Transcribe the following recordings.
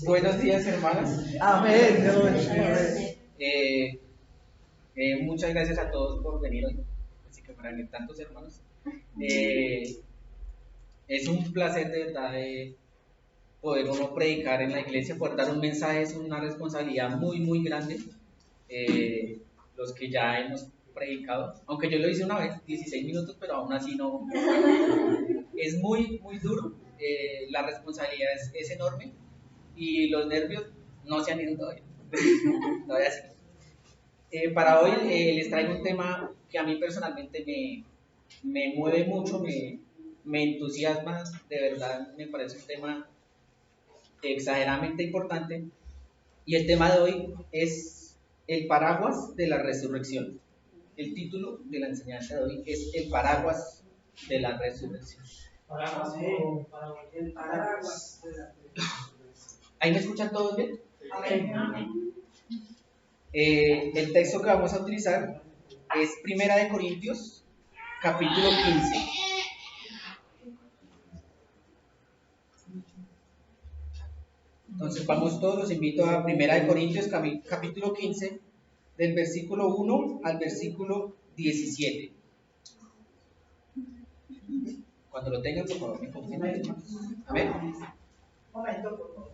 Buenos días, hermanas. Amén. Muchas gracias a todos por venir hoy. Así que para venir tantos hermanos. Es un placer de verdad poder uno predicar en la iglesia, poder dar un mensaje es una responsabilidad muy, muy grande. Los que ya hemos predicado, aunque yo lo hice una vez, 16 minutos, pero aún así no. Es muy, muy duro. La responsabilidad es enorme y los nervios no se han ido todavía. Todavía sí. Para hoy les traigo un tema que a mí personalmente me mueve mucho, me entusiasma, de verdad me parece un tema exageradamente importante. Y el tema de hoy es el paraguas de la resurrección. El título de la enseñanza de hoy es el paraguas de la resurrección. El paraguas de la resurrección. ¿Ahí me escuchan todos bien? Amén. El texto que vamos a utilizar es 1 Corintios, capítulo 15. Entonces vamos todos, los invito a 1 Corintios, capítulo 15, del versículo 1 al versículo 17. Cuando lo tengan, por favor, me confirmen. Amén. Momento, por favor.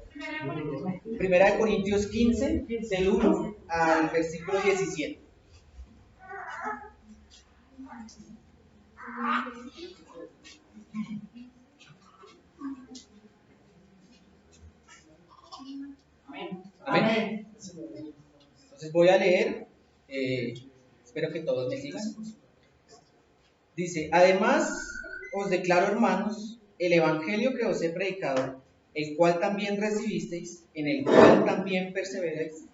1 Corintios 15, del 1 al versículo 17. Amén. Entonces voy a leer, espero que todos me sigan. Dice: además os declaro, hermanos, el evangelio que os he predicado, el cual también recibisteis, en el cual también perseveráis,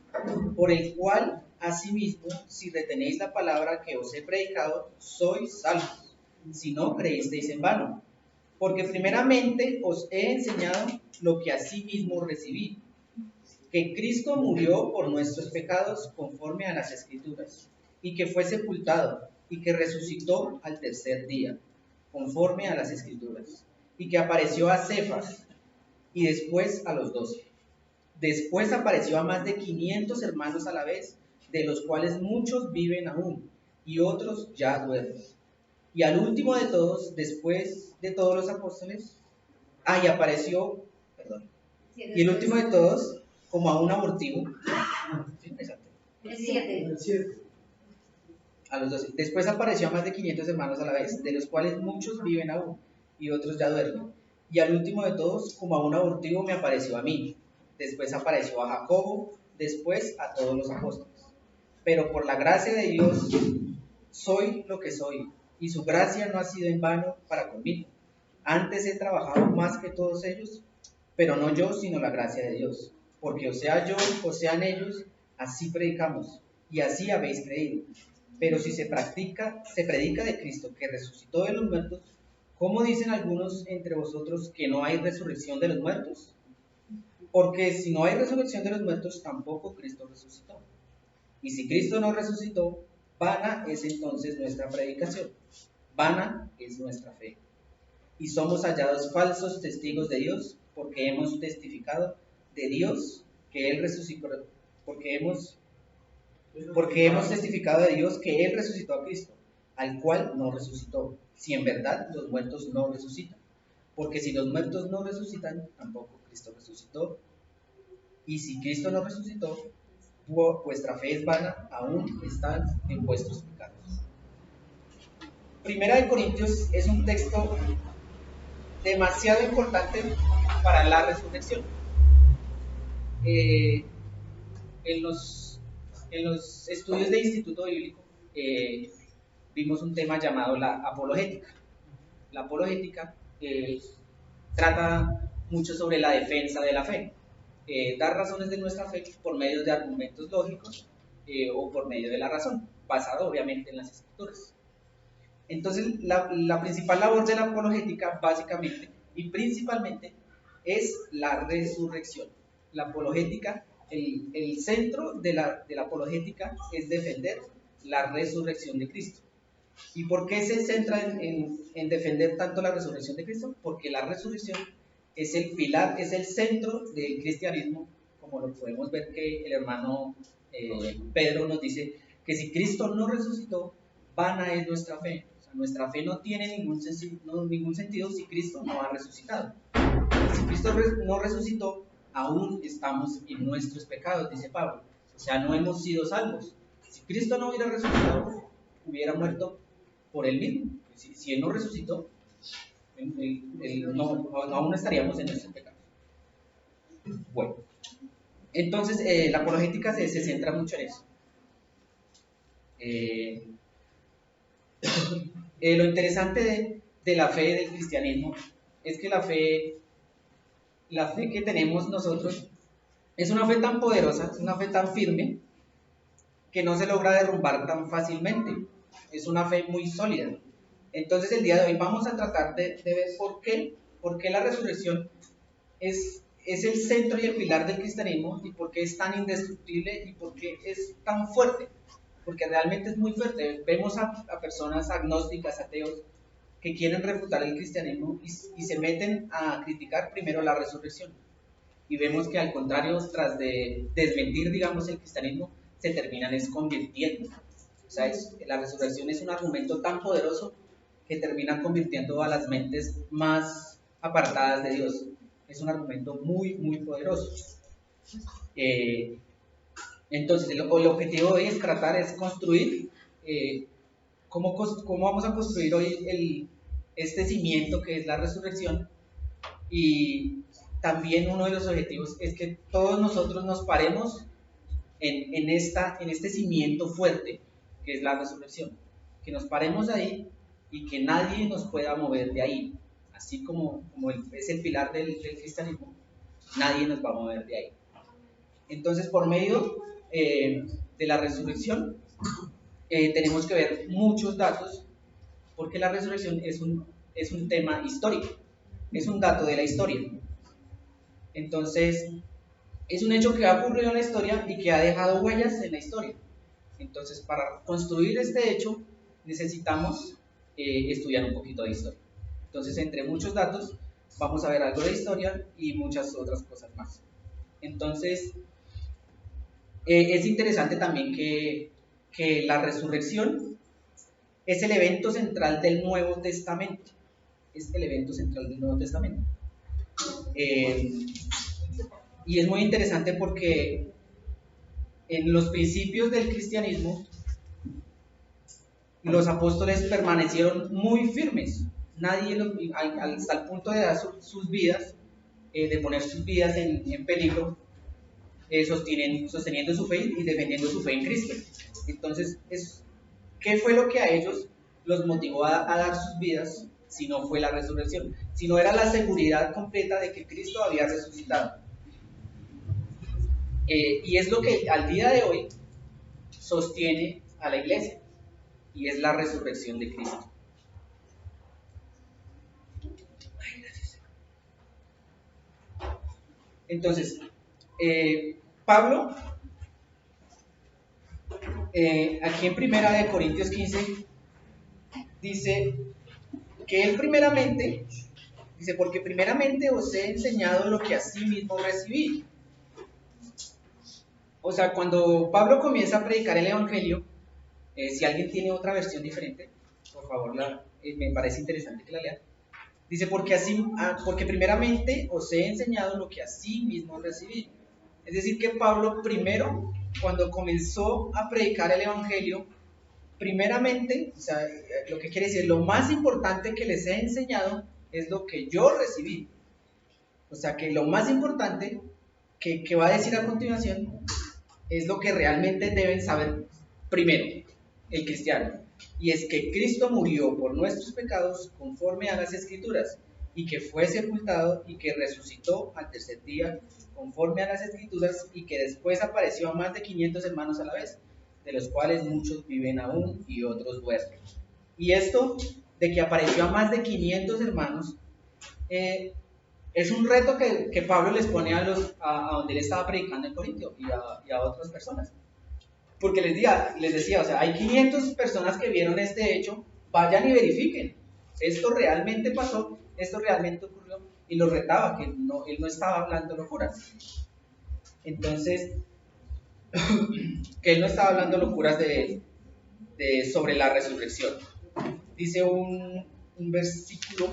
por el cual asimismo, si retenéis la palabra que os he predicado, sois salvos, si no creísteis en vano. Porque primeramente os he enseñado lo que asimismo recibí, que Cristo murió por nuestros pecados conforme a las Escrituras, y que fue sepultado, y que resucitó al tercer día, conforme a las Escrituras, y que apareció a Cefas, y después a los 12. Después apareció a más de 500 hermanos a la vez, de los cuales muchos viven aún, y otros ya duermen. Y al último de todos, después de todos los apóstoles, y apareció, y el último de todos, como a un abortivo. El 7. A los 12. Después apareció a más de 500 hermanos a la vez, de los cuales muchos viven aún, y otros ya duermen. Y al último de todos, como a un abortivo, me apareció a mí. Después apareció a Jacobo, después a todos los apóstoles. Pero por la gracia de Dios soy lo que soy, y su gracia no ha sido en vano para conmigo. Antes he trabajado más que todos ellos, pero no yo, sino la gracia de Dios. Porque o sea yo, o sean ellos, así predicamos, y así habéis creído. Pero si se predica de Cristo que resucitó de los muertos, ¿cómo dicen algunos entre vosotros que no hay resurrección de los muertos? Porque si no hay resurrección de los muertos, tampoco Cristo resucitó. Y si Cristo no resucitó, vana es entonces nuestra predicación, vana es nuestra fe. Y somos hallados falsos testigos de Dios, porque hemos testificado de Dios que Él resucitó, porque hemos testificado de Dios que Él resucitó a Cristo, al cual no resucitó, si en verdad los muertos no resucitan. Porque si los muertos no resucitan, tampoco Cristo resucitó. Y si Cristo no resucitó, vuestra fe es vana, aún están en vuestros pecados. 1 Corintios es un texto demasiado importante para la resurrección. En los estudios de Instituto Bíblico vimos un tema llamado la apologética. La apologética trata mucho sobre la defensa de la fe, dar razones de nuestra fe por medio de argumentos lógicos o por medio de la razón, basado obviamente en las Escrituras. Entonces, la principal labor de la apologética, básicamente y principalmente, es la resurrección. La apologética, el centro de la apologética es defender la resurrección de Cristo. ¿Y por qué se centra en defender tanto la resurrección de Cristo? Porque la resurrección es el pilar, es el centro del cristianismo, como lo podemos ver que el hermano Pedro nos dice que si Cristo no resucitó, vana es nuestra fe. O sea, nuestra fe no tiene ningún sentido si Cristo no ha resucitado. Si Cristo no resucitó, aún estamos en nuestros pecados, dice Pablo. O sea, no hemos sido salvos. Si Cristo no hubiera resucitado, hubiera muerto por él mismo. Si él no resucitó, aún no estaríamos en nuestros pecados. Bueno, entonces la apologética se centra mucho en eso. Lo interesante de la fe del cristianismo es que la fe que tenemos nosotros es una fe tan poderosa, es una fe tan firme, que no se logra derrumbar tan fácilmente. Es una fe muy sólida. Entonces el día de hoy vamos a tratar de ver por qué la resurrección es el centro y el pilar del cristianismo, y por qué es tan indestructible y por qué es tan fuerte. Porque realmente es muy fuerte. Vemos a personas agnósticas, ateos, que quieren refutar el cristianismo y se meten a criticar primero la resurrección. Y vemos que al contrario, tras de desmentir, digamos, el cristianismo, se terminan convirtiendo. O sea, la resurrección es un argumento tan poderoso que termina convirtiendo a las mentes más apartadas de Dios. Es un argumento muy, muy poderoso. Entonces, el objetivo hoy es construir cómo vamos a construir hoy este cimiento que es la resurrección. Y también uno de los objetivos es que todos nosotros nos paremos en este cimiento fuerte que es la resurrección, que nos paremos ahí y que nadie nos pueda mover de ahí, así como es el pilar del cristianismo, nadie nos va a mover de ahí. Entonces, por medio de la resurrección tenemos que ver muchos datos, porque la resurrección es un tema histórico, es un dato de la historia. Entonces, es un hecho que ha ocurrido en la historia y que ha dejado huellas en la historia. Entonces, para construir este hecho, necesitamos estudiar un poquito de historia. Entonces, entre muchos datos, vamos a ver algo de historia y muchas otras cosas más. Entonces, es interesante también que la resurrección es el evento central del Nuevo Testamento. Es el evento central del Nuevo Testamento. Y es muy interesante porque en los principios del cristianismo los apóstoles permanecieron muy firmes. Nadie, hasta el punto de dar sus vidas, de poner sus vidas en peligro, sosteniendo su fe y defendiendo su fe en Cristo. Entonces, ¿qué fue lo que a ellos los motivó a dar sus vidas si no fue la resurrección? Si no era la seguridad completa de que Cristo había resucitado. Y es lo que al día de hoy sostiene a la iglesia, y es la resurrección de Cristo. Entonces, Pablo, aquí en Primera de Corintios 15, dice que él primeramente, porque primeramente os he enseñado lo que así mismo recibí. O sea, cuando Pablo comienza a predicar el Evangelio, si alguien tiene otra versión diferente, por favor, me parece interesante que la lean. Dice, porque primeramente os he enseñado lo que así mismo recibí. Es decir, que Pablo primero, cuando comenzó a predicar el Evangelio, primeramente, o sea, lo que quiere decir, lo más importante que les he enseñado es lo que yo recibí. O sea, que lo más importante que va a decir a continuación es lo que realmente deben saber primero el cristiano, y es que Cristo murió por nuestros pecados conforme a las Escrituras, y que fue sepultado y que resucitó al tercer día conforme a las Escrituras, y que después apareció a más de 500 hermanos a la vez, de los cuales muchos viven aún y otros duermen. Y esto de que apareció a más de 500 hermanos es un reto que Pablo les pone a donde él estaba predicando en Corintio y a otras personas. Porque les decía, o sea, hay 500 personas que vieron este hecho, vayan y verifiquen. Esto realmente pasó, esto realmente ocurrió. y lo retaba, que no, él no estaba hablando locuras. Entonces, que él no estaba hablando locuras sobre la resurrección. Dice un versículo,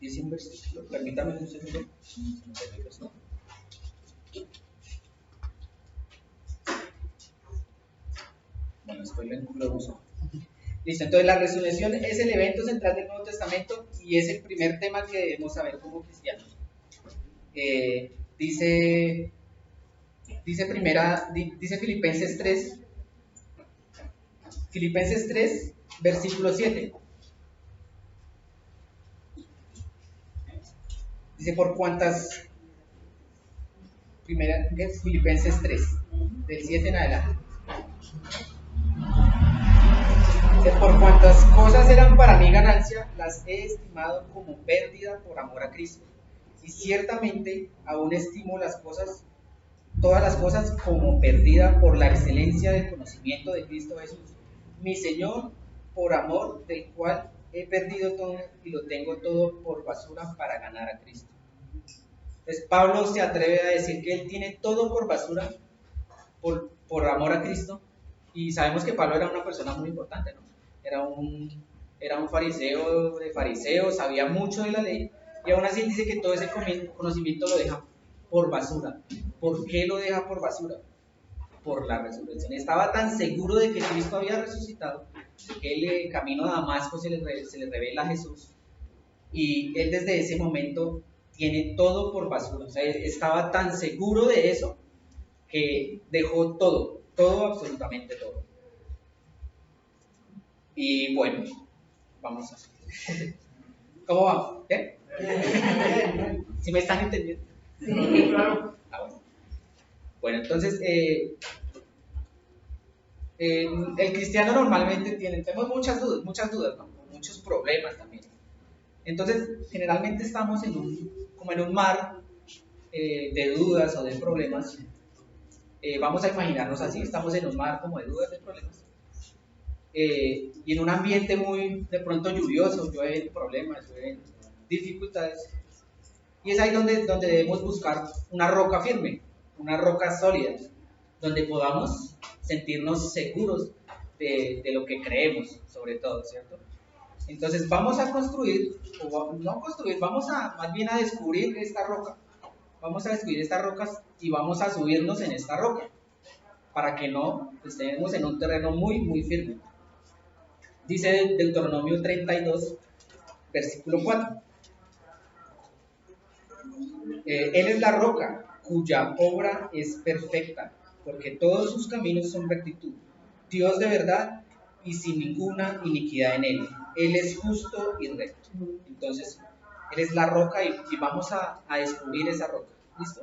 dice un versículo, permítame un segundo. Bueno, después lo uso. Listo, entonces la resurrección es el evento central del Nuevo Testamento y es el primer tema que debemos saber como cristianos. Dice Filipenses 3, versículo 7. Dice por cuántas, Filipenses 3, del 7 en adelante. Dice, por cuantas cosas eran para mí ganancia, las he estimado como pérdida por amor a Cristo. Y ciertamente aún estimo todas las cosas como pérdida por la excelencia del conocimiento de Cristo Jesús, mi Señor, por amor del cual he perdido todo y lo tengo todo por basura para ganar a Cristo. Entonces Pablo se atreve a decir que él tiene todo por basura por amor a Cristo, y sabemos que Pablo era una persona muy importante, ¿no? Era un fariseo de fariseos, sabía mucho de la ley, y aún así dice que todo ese conocimiento lo deja por basura. ¿Por qué lo deja por basura? Por la resurrección. Estaba tan seguro de que Cristo había resucitado, que él, camino a Damasco, se le revela a Jesús, y él desde ese momento tiene todo por basura. O sea, estaba tan seguro de eso que dejó todo, absolutamente todo. Y bueno, vamos a ver. ¿Cómo vamos? ¿Qué? ¿Sí me están entendiendo? Sí, claro. Bueno, entonces, el cristiano normalmente tenemos muchas dudas, ¿no? Muchos problemas también. Entonces, generalmente estamos como en un mar de dudas o de problemas. Vamos a imaginarnos así, estamos en un mar como de dudas, de problemas. Y en un ambiente muy, de pronto lluvioso, llueven problemas, llueven dificultades. Y es ahí donde debemos buscar una roca firme, una roca sólida, donde podamos sentirnos seguros de lo que creemos, sobre todo, ¿cierto? Entonces vamos a construir, vamos más bien a descubrir esta roca. Vamos a descubrir estas rocas y vamos a subirnos en esta roca, para que no estemos en un terreno muy, muy firme. Dice Deuteronomio 32, versículo 4. Él es la roca cuya obra es perfecta, porque todos sus caminos son rectitud. Dios de verdad y sin ninguna iniquidad en él. Él es justo y recto. Entonces, Él es la roca y vamos a descubrir esa roca. ¿Listo?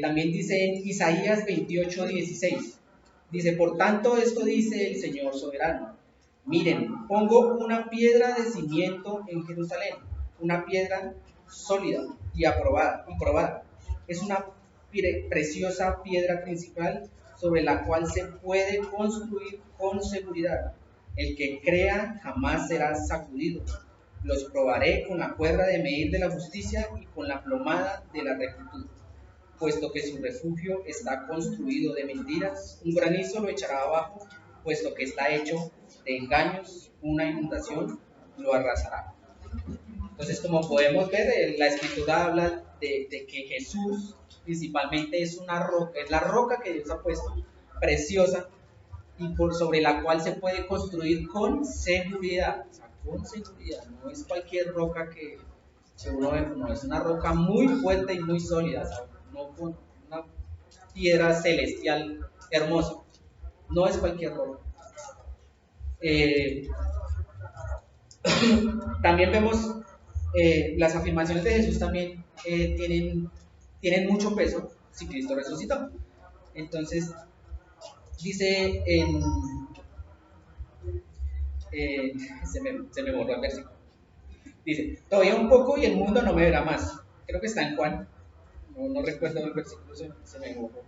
También dice en Isaías 28, 16. Dice, por tanto, esto dice el Señor soberano. Miren, pongo una piedra de cimiento en Jerusalén, una piedra sólida y probada. Es una preciosa piedra principal sobre la cual se puede construir con seguridad. El que crea jamás será sacudido. Los probaré con la cuerda de medir de la justicia y con la plomada de la rectitud. Puesto que su refugio está construido de mentiras, un granizo lo echará abajo, puesto que está hecho de engaños, una inundación lo arrasará. Entonces, como podemos ver, la Escritura habla de que Jesús principalmente es una roca, es la roca que Dios ha puesto, preciosa, y sobre la cual se puede construir con seguridad. O sea, con seguridad, no es cualquier roca que uno ve, no, es una roca muy fuerte y muy sólida, ¿sabes? No con una piedra celestial hermosa, no es cualquier roca. También vemos las afirmaciones de Jesús también tienen mucho peso si Cristo resucitó. Entonces dice se me borró el versículo. Dice, todavía un poco y el mundo no me verá más. Creo que está en Juan. No recuerdo el versículo, se me borró.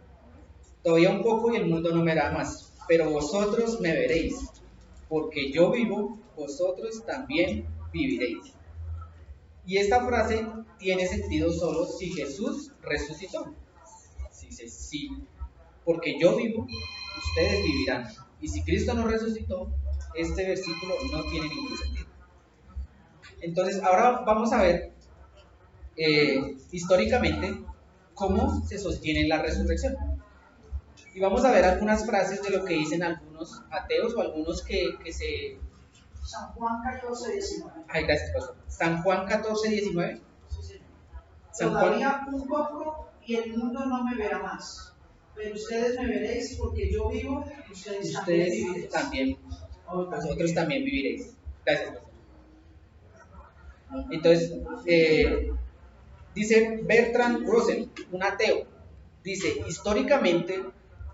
Todavía un poco y el mundo no me verá más, pero vosotros me veréis. porque yo vivo, vosotros también viviréis. Y esta frase tiene sentido solo si Jesús resucitó. Sí, porque yo vivo, ustedes vivirán. Y si Cristo no resucitó, este versículo no tiene ningún sentido. Entonces, ahora vamos a ver históricamente cómo se sostiene la resurrección. Y vamos a ver algunas frases de lo que dicen algunos ateos o algunos que se... San Juan 14:19. Ay, gracias, pastor. San Juan 14:19. Sí, San todavía Juan, un poco y el mundo no me verá más. Pero ustedes me veréis porque yo vivo y ustedes también viviréis. Vosotros también viviréis. Gracias, pastor. Entonces, dice Bertrand Russell, un ateo, dice, históricamente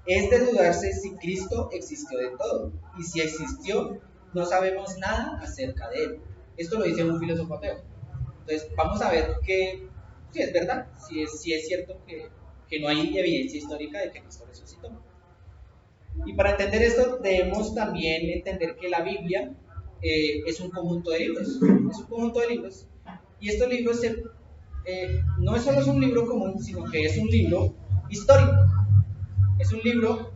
es de dudarse si Cristo existió de todo, y si existió, no sabemos nada acerca de él. Esto lo dice un filósofo ateo. Entonces, vamos a ver que si es verdad, si es cierto que no hay evidencia histórica de que Cristo resucitó. Y para entender esto, debemos también entender que la Biblia es un conjunto de libros. Es un conjunto de libros. Y estos libros no solo es un libro común, sino que es un libro histórico. Es un libro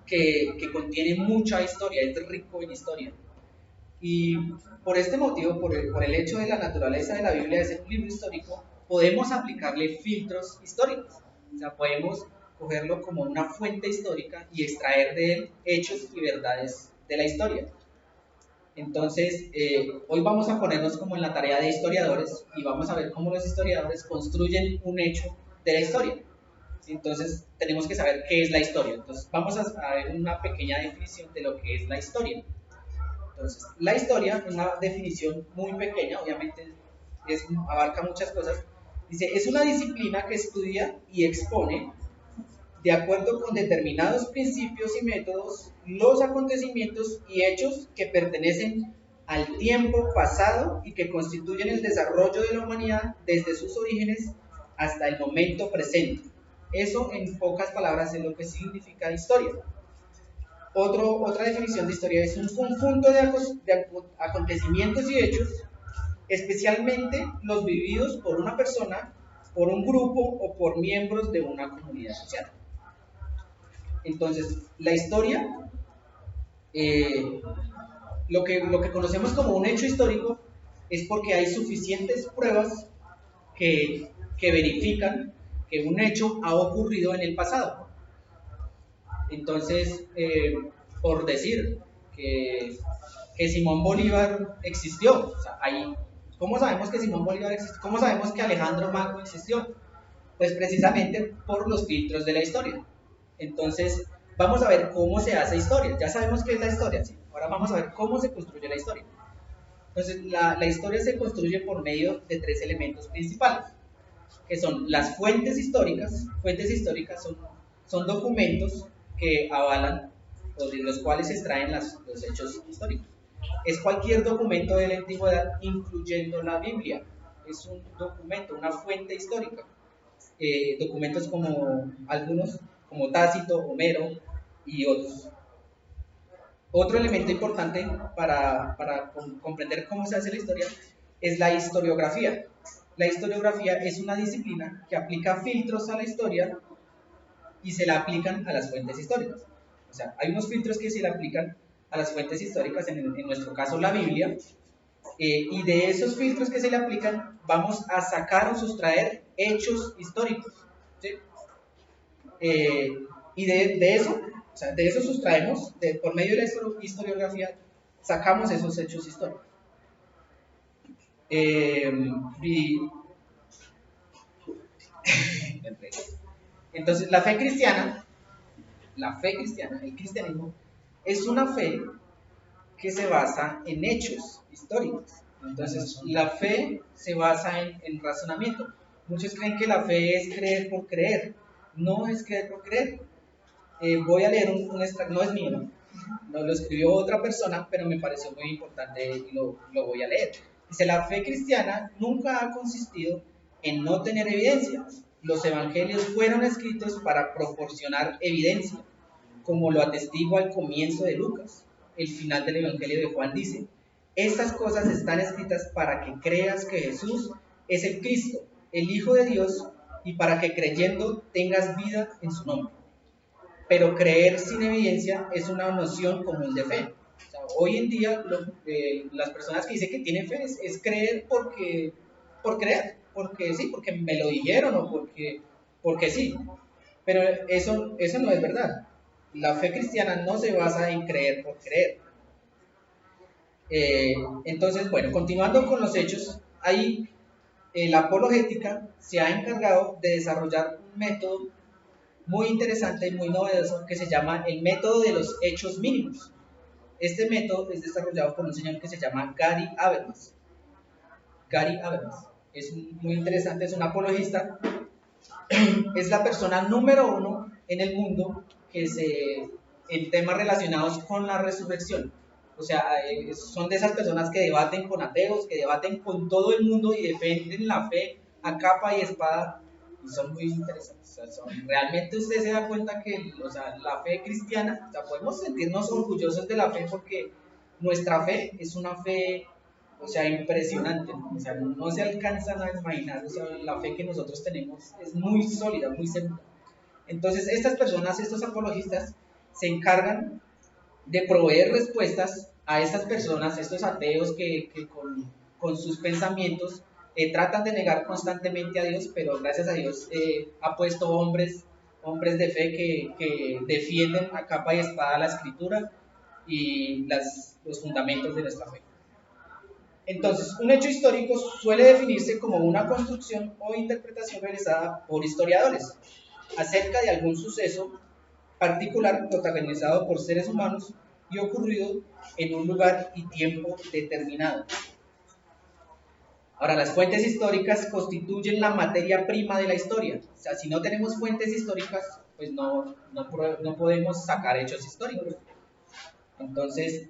que contiene mucha historia, es rico en historia. Y por este motivo, por el hecho de la naturaleza de la Biblia de ser un libro histórico, podemos aplicarle filtros históricos. O sea, podemos cogerlo como una fuente histórica y extraer de él hechos y verdades de la historia. Entonces, hoy vamos a ponernos como en la tarea de historiadores y vamos a ver cómo los historiadores construyen un hecho de la historia. Entonces, tenemos que saber qué es la historia. Entonces, vamos a ver una pequeña definición de lo que es la historia. Entonces, la historia es una definición muy pequeña, obviamente abarca muchas cosas. Dice, es una disciplina que estudia y expone, de acuerdo con determinados principios y métodos, los acontecimientos y hechos que pertenecen al tiempo pasado y que constituyen el desarrollo de la humanidad desde sus orígenes hasta el momento presente. Eso, en pocas palabras, es lo que significa historia. Otra definición de historia es un conjunto de acontecimientos y hechos, especialmente los vividos por una persona, por un grupo o por miembros de una comunidad social. Entonces, la historia, lo que conocemos como un hecho histórico, es porque hay suficientes pruebas que verifican que un hecho ha ocurrido en el pasado. Entonces, por decir que Simón Bolívar existió, o sea, ¿cómo sabemos que Simón Bolívar existió? ¿Cómo sabemos que Alejandro Magno existió? Pues precisamente por los filtros de la historia. Entonces, vamos a ver cómo se hace historia. Ya sabemos qué es la historia, ¿sí? Ahora vamos a ver cómo se construye la historia. Entonces, la historia se construye por medio de tres elementos principales, que son las fuentes históricas. Fuentes históricas son documentos que avalan o de los cuales se extraen los hechos históricos. Es cualquier documento de la antigüedad, incluyendo la Biblia. Es un documento, una fuente histórica. Documentos como algunos, como Tácito, Homero y otros. Otro elemento importante para comprender cómo se hace la historia es la historiografía. La historiografía es una disciplina que aplica filtros a la historia y se la aplican a las fuentes históricas. O sea, hay unos filtros que se le aplican a las fuentes históricas, en nuestro caso la Biblia, y de esos filtros que se le aplican vamos a sacar o sustraer hechos históricos, ¿sí? Y de eso, o sea, de eso sustraemos, por medio de la historiografía, sacamos esos hechos históricos. Entonces, la fe cristiana, el cristianismo, es una fe que se basa en hechos históricos. Entonces, la fe se basa en razonamiento. Muchos creen que la fe es creer por creer. No es creer por creer. Voy a leer un extracto, no es mío, no lo escribió otra persona, pero me pareció muy importante y lo voy a leer. Dice, la fe cristiana nunca ha consistido en no tener evidencia. Los evangelios fueron escritos para proporcionar evidencia, como lo atestigua al comienzo de Lucas. el final del Evangelio de Juan dice: estas cosas están escritas para que creas que Jesús es el Cristo, el Hijo de Dios, y para que creyendo tengas vida en su nombre. Pero creer sin evidencia es una noción común de fe. O sea, hoy en día las personas que dicen que tienen fe es creer por creer, porque sí, porque me lo dijeron o porque sí. Pero eso no es verdad. La fe cristiana no se basa en creer por creer. Entonces, bueno, continuando con los hechos, ahí la apologética se ha encargado de desarrollar un método muy interesante y muy novedoso que se llama el método de los hechos mínimos. Este método es desarrollado por un señor que se llama Gary Habermas. Gary Habermas es muy interesante, es un apologista, es la persona número 1 en el mundo en temas relacionados con la resurrección. O sea, son de esas personas que debaten con ateos, que debaten con todo el mundo y defienden la fe a capa y espada, y son muy interesantes. O sea, realmente usted se da cuenta que, o sea, la fe cristiana, o sea, podemos sentirnos orgullosos de la fe porque nuestra fe es una fe, o sea, impresionante, ¿no? O sea, no se alcanzan a imaginar, o sea, la fe que nosotros tenemos es muy sólida, muy segura. Entonces, estas personas, estos apologistas, se encargan de proveer respuestas a estas personas, estos ateos que con sus pensamientos tratan de negar constantemente a Dios, pero gracias a Dios ha puesto hombres de fe que defienden a capa y espada la escritura y los fundamentos de nuestra fe. Entonces, un hecho histórico suele definirse como una construcción o interpretación realizada por historiadores acerca de algún suceso particular protagonizado por seres humanos y ocurrido en un lugar y tiempo determinado. Ahora, las fuentes históricas constituyen la materia prima de la historia. O sea, si no tenemos fuentes históricas, pues no podemos sacar hechos históricos. Entonces,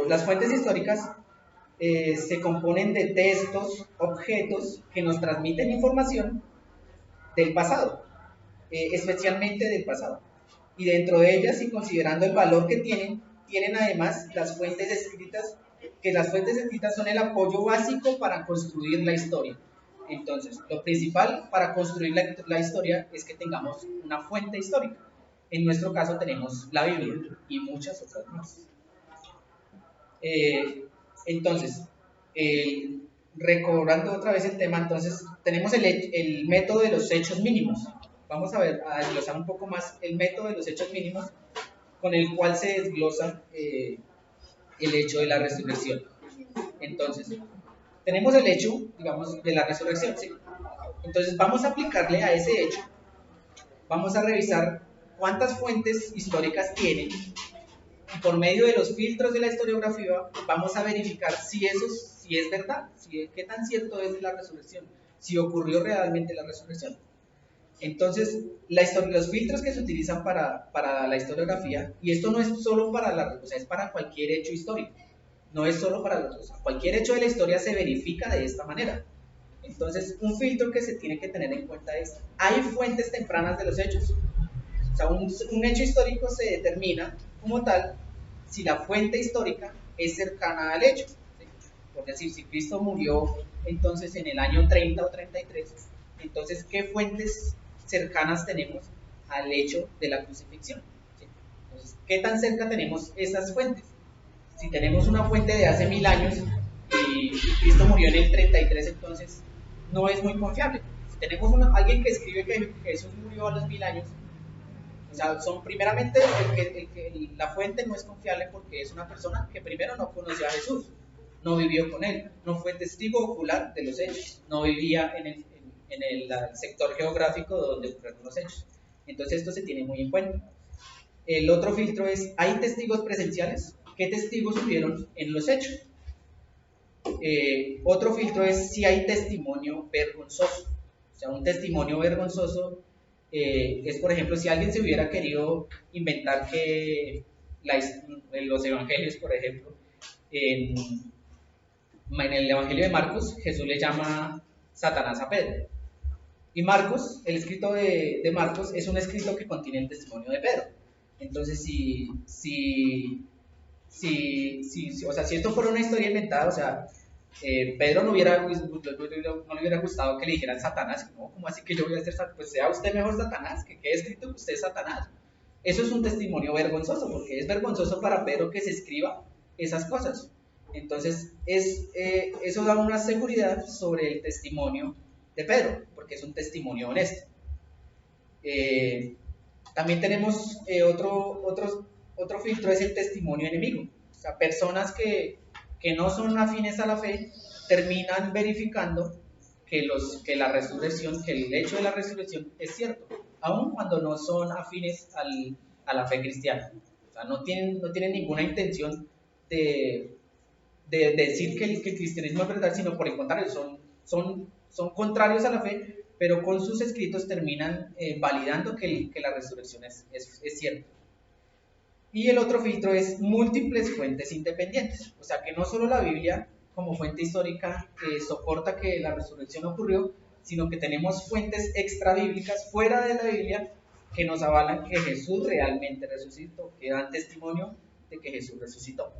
las fuentes históricas se componen de textos, objetos que nos transmiten información del pasado, especialmente del pasado. Y dentro de ellas, y considerando el valor que tienen además las fuentes escritas, que las fuentes escritas son el apoyo básico para construir la historia. Entonces, lo principal para construir la historia es que tengamos una fuente histórica. En nuestro caso tenemos la Biblia y muchas otras más. Entonces, recobrando otra vez el tema, entonces tenemos el método de los hechos mínimos. Vamos a desglosar un poco más el método de los hechos mínimos con el cual se desglosa el hecho de la resurrección. Entonces, tenemos el hecho, digamos, de la resurrección, ¿sí? Entonces vamos a aplicarle a ese hecho, vamos a revisar cuántas fuentes históricas tienen y por medio de los filtros de la historiografía vamos a verificar si es verdad, qué tan cierto es la resurrección, si ocurrió realmente la resurrección. Entonces, los filtros que se utilizan para la historiografía, y esto no es solo o sea, es para cualquier hecho histórico, no es solo o sea, cualquier hecho de la historia se verifica de esta manera. Entonces, un filtro que se tiene que tener en cuenta es, ¿hay fuentes tempranas de los hechos? O sea, un hecho histórico se determina como tal si la fuente histórica es cercana al hecho. ¿Sí? Por decir, si Cristo murió entonces en el año 30 o 33, entonces, ¿qué fuentes cercanas tenemos al hecho de la crucifixión? ¿Sí? Entonces, ¿qué tan cerca tenemos esas fuentes? Si tenemos una fuente de hace 1000 años y Cristo murió en el 33, entonces no es muy confiable. Si tenemos alguien que escribe que Jesús murió a los 1000 años, o sea, primeramente la fuente no es confiable porque es una persona que primero no conoció a Jesús, no vivió con él, no fue testigo ocular de los hechos, no vivía en el sector geográfico donde ocurrieron los hechos. Entonces esto se tiene muy en cuenta. El otro filtro es, ¿hay testigos presenciales? ¿Qué testigos hubieron en los hechos? Otro filtro es si hay testimonio vergonzoso. O sea, un testimonio vergonzoso es, por ejemplo, si alguien se hubiera querido inventar que los evangelios, por ejemplo, en el evangelio de Marcos, Jesús le llama Satanás a Pedro. Y Marcos, el escrito de Marcos, es un escrito que contiene el testimonio de Pedro. Entonces, o sea, si esto fuera una historia inventada, o sea, Pedro no le hubiera gustado que le dijeran Satanás, ¿no? ¿Cómo así que yo voy a ser Satanás? Pues sea usted mejor Satanás, que quede escrito que usted es Satanás. Eso es un testimonio vergonzoso, porque es vergonzoso para Pedro que se escriba esas cosas. Entonces, eso da una seguridad sobre el testimonio de Pedro, porque es un testimonio honesto. También tenemos otro filtro, es el testimonio enemigo. O sea, personas que no son afines a la fe terminan verificando que la resurrección, que el hecho de la resurrección es cierto, aun cuando no son afines a la fe cristiana. O sea, no tienen ninguna intención de decir que el cristianismo es verdad, sino por el contrario, son contrarios a la fe, pero con sus escritos terminan validando que la resurrección es cierta. Y el otro filtro es múltiples fuentes independientes, o sea que no solo la Biblia como fuente histórica soporta que la resurrección ocurrió, sino que tenemos fuentes extrabíblicas fuera de la Biblia que nos avalan que Jesús realmente resucitó, que dan testimonio de que Jesús resucitó.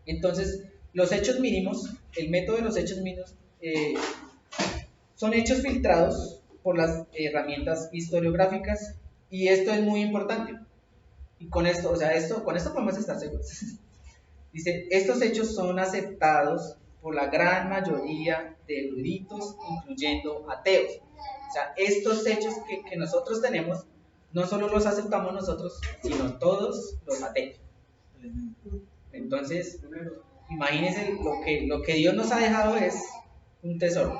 Entonces, los hechos mínimos, el método de los hechos mínimos, son hechos filtrados por las herramientas historiográficas, y esto es muy importante. Y con esto podemos estar seguros. Dice, estos hechos son aceptados por la gran mayoría de eruditos, incluyendo ateos. O sea, estos hechos que nosotros tenemos, no solo los aceptamos nosotros, sino todos los ateos. Entonces, imagínense lo que Dios nos ha dejado es un tesoro.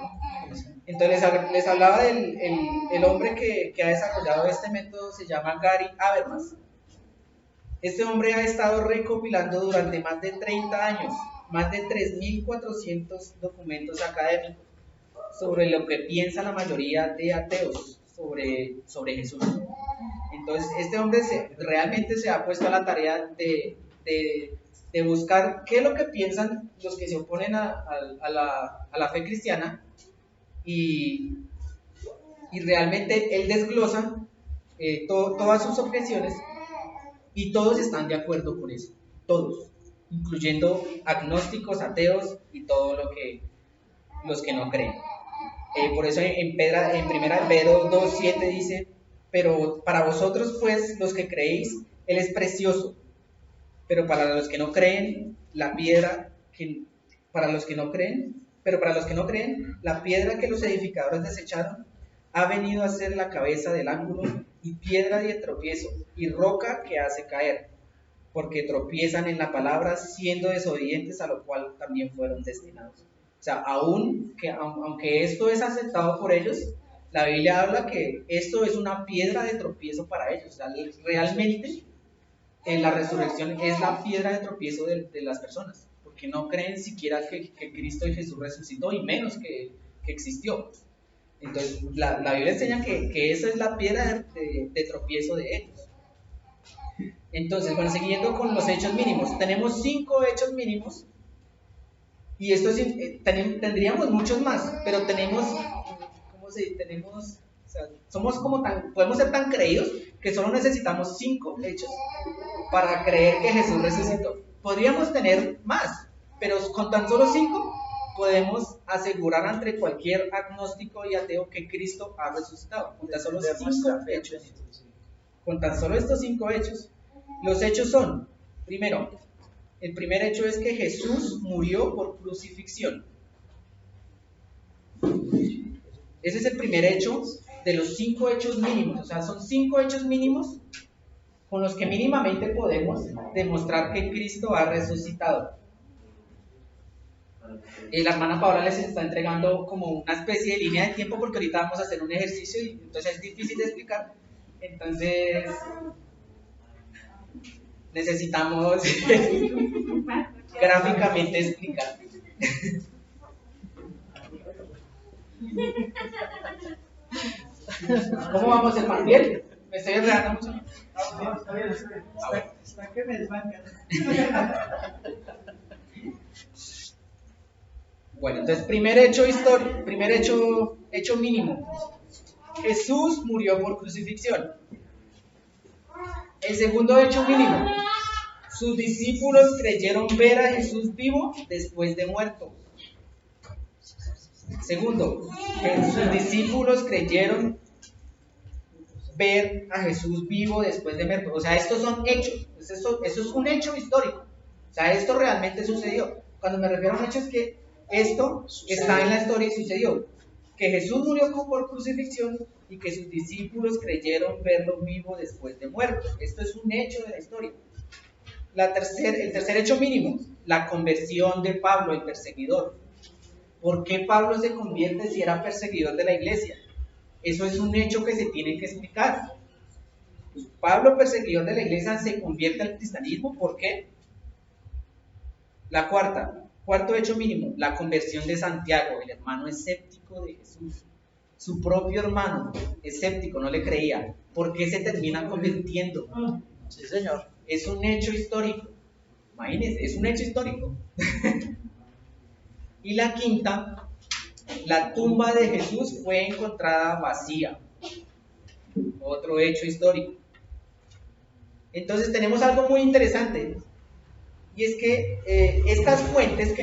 Entonces les hablaba del el hombre que ha desarrollado este método, se llama Gary Habermas. Este hombre ha estado recopilando durante más de 30 años, más de 3.400 documentos académicos sobre lo que piensa la mayoría de ateos sobre Jesús. Entonces, este hombre realmente se ha puesto a la tarea de buscar qué es lo que piensan los que se oponen a la fe cristiana, y realmente él desglosa todas sus objeciones, y todos están de acuerdo con eso, todos, incluyendo agnósticos, ateos y todo los que no creen. Por eso en 1 Pedro 2:7 dice, pero para vosotros pues los que creéis, él es precioso, pero para los que no creen, la piedra que los edificadores desecharon ha venido a ser la cabeza del ángulo y piedra de tropiezo y roca que hace caer, porque tropiezan en la palabra siendo desobedientes, a lo cual también fueron destinados. O sea, aunque esto es aceptado por ellos, la Biblia habla que esto es una piedra de tropiezo para ellos. O sea, realmente la resurrección es la piedra de tropiezo de las personas, porque no creen siquiera que Cristo y Jesús resucitó, y menos que existió. Entonces, la Biblia enseña que esa es la piedra de tropiezo de ellos. Entonces, bueno, siguiendo con los hechos mínimos, tenemos 5 hechos mínimos, y tendríamos muchos más, pero tenemos, o sea, podemos ser tan creídos que solo necesitamos 5 hechos para creer que Jesús resucitó. Podríamos tener más, pero con tan solo 5 podemos asegurar ante cualquier agnóstico y ateo que Cristo ha resucitado. Con tan solo 5 hechos. Con tan solo estos 5 hechos. Los hechos son, primero, el primer hecho es que Jesús murió por crucifixión. Ese es el primer hecho de los 5 hechos mínimos. O sea, son 5 hechos mínimos con los que mínimamente podemos demostrar que Cristo ha resucitado. La hermana Paola les está entregando como una especie de línea de tiempo, porque ahorita vamos a hacer un ejercicio y entonces es difícil de explicar. Entonces necesitamos gráficamente explicar. ¿Cómo vamos, hermano? ¿Bien? ¿Me estoy enredando mucho? No, está bien. Está que me desbancan. Bueno, entonces, primer hecho mínimo. Jesús murió por crucifixión. El segundo hecho mínimo. Sus discípulos creyeron ver a Jesús vivo después de muerto. Segundo, que sus discípulos creyeron ver a Jesús vivo después de muerto. O sea, estos son hechos. Eso es un hecho histórico. O sea, esto realmente sucedió. Cuando me refiero a un hecho es que esto está en la historia y sucedió. Que Jesús murió por crucifixión y que sus discípulos creyeron verlo vivo después de muerto. Esto es un hecho de la historia. El tercer hecho mínimo, la conversión de Pablo, el perseguidor. ¿Por qué Pablo se convierte si era perseguidor de la iglesia? Eso es un hecho que se tiene que explicar. Pablo, perseguidor de la iglesia, se convierte al cristianismo. ¿Por qué? Cuarto hecho mínimo, la conversión de Santiago, el hermano escéptico de Jesús. Su propio hermano escéptico, no le creía. ¿Por qué se termina convirtiendo? Sí, señor. Es un hecho histórico. Imagínense, es un hecho histórico. Y la quinta, la tumba de Jesús fue encontrada vacía. Otro hecho histórico. Entonces tenemos algo muy interesante. Y es que estas fuentes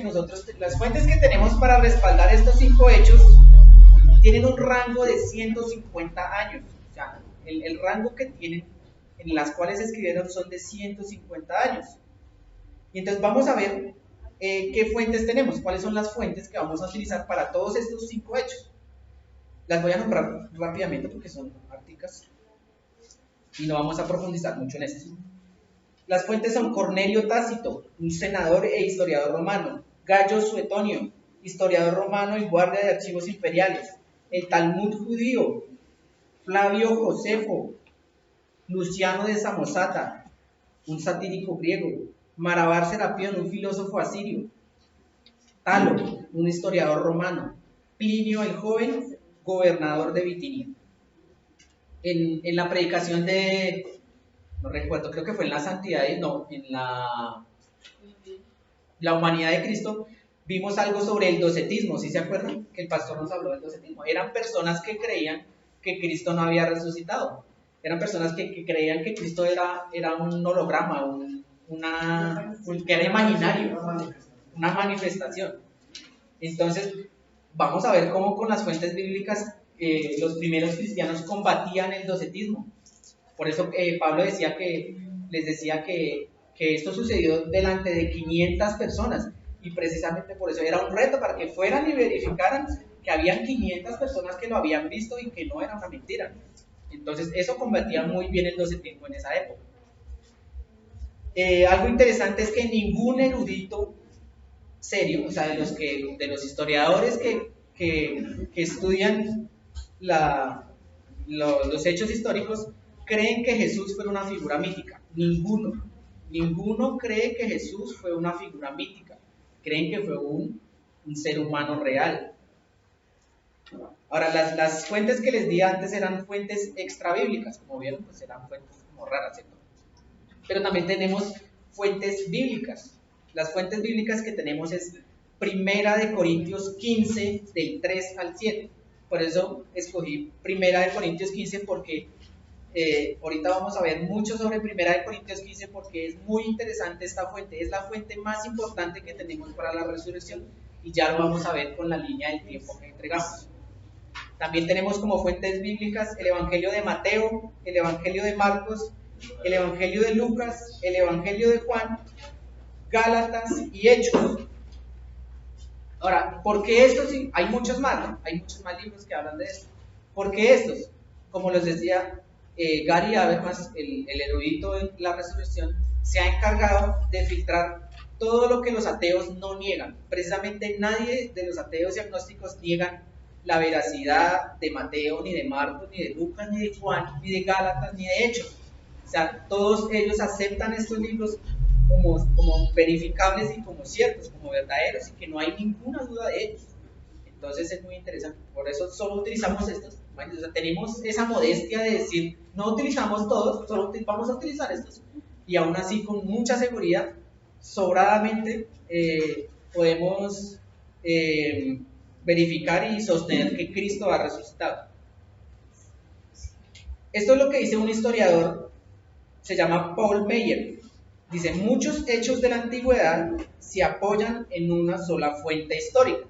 las fuentes que tenemos para respaldar estos 5 hechos, tienen un rango de 150 años. O sea, el rango que tienen, en las cuales se escribieron, son de 150 años. Y entonces vamos a ver qué fuentes tenemos, cuáles son las fuentes que vamos a utilizar para todos estos 5 hechos. Las voy a nombrar rápidamente porque son árticas y no vamos a profundizar mucho en esto. Las fuentes son Cornelio Tácito, un senador e historiador romano; Gayo Suetonio, historiador romano y guardia de archivos imperiales; el Talmud judío; Flavio Josefo; Luciano de Samosata, un satírico griego; Marabar Serapión, un filósofo asirio; Talo, un historiador romano; Plinio el Joven, gobernador de Bitinia. En la predicación no recuerdo, creo que fue en la santidad, no, en la humanidad de Cristo, vimos algo sobre el docetismo. ¿Sí se acuerdan? Que el pastor nos habló del docetismo. Eran personas que creían que Cristo no había resucitado. Eran personas que creían que Cristo era un holograma, que era imaginario, una manifestación. Entonces, vamos a ver cómo con las fuentes bíblicas los primeros cristianos combatían el docetismo. Por eso Pablo les decía que esto sucedió delante de 500 personas, y precisamente por eso era un reto para que fueran y verificaran que habían 500 personas que lo habían visto y que no era una mentira. Entonces eso combatía muy bien el docetismo en esa época. Algo interesante es que ningún erudito serio, o sea, de los historiadores que estudian los hechos históricos, creen que Jesús fue una figura mítica. Ninguno cree que Jesús fue una figura mítica. Creen que fue un ser humano real. Ahora, las fuentes que les di antes eran fuentes extrabíblicas, como vieron, pues eran fuentes como raras, ¿cierto? Pero también tenemos fuentes bíblicas. Las fuentes bíblicas que tenemos es Primera de Corintios 15, del 3 al 7. Por eso escogí Primera de Corintios 15, porque ahorita vamos a ver mucho sobre Primera de Corintios 15, porque es muy interesante esta fuente. Es la fuente más importante que tenemos para la resurrección, y ya lo vamos a ver con la línea del tiempo que entregamos. También tenemos como fuentes bíblicas el Evangelio de Mateo, el Evangelio de Marcos, el Evangelio de Lucas, el Evangelio de Juan, Gálatas y Hechos. Ahora, ¿por qué estos? Hay muchos más, ¿no? Hay muchos más libros que hablan de esto. ¿Por qué estos? Como les decía, Gary Habermas, el erudito en la resurrección, se ha encargado de filtrar todo lo que los ateos no niegan. Precisamente nadie de los ateos y agnósticos niegan la veracidad de Mateo, ni de Marcos, ni de Lucas, ni de Juan, ni de Gálatas, ni de Hechos. O sea, todos ellos aceptan estos libros como verificables y como ciertos, como verdaderos, y que no hay ninguna duda de ellos. Entonces es muy interesante. Por eso solo utilizamos estos. O sea, tenemos esa modestia de decir, no utilizamos todos, solo vamos a utilizar estos. Y aún así, con mucha seguridad, sobradamente, podemos verificar y sostener que Cristo ha resucitado. Esto es lo que dice un historiador se llama Paul Meyer. Dice, muchos hechos de la antigüedad se apoyan en una sola fuente histórica.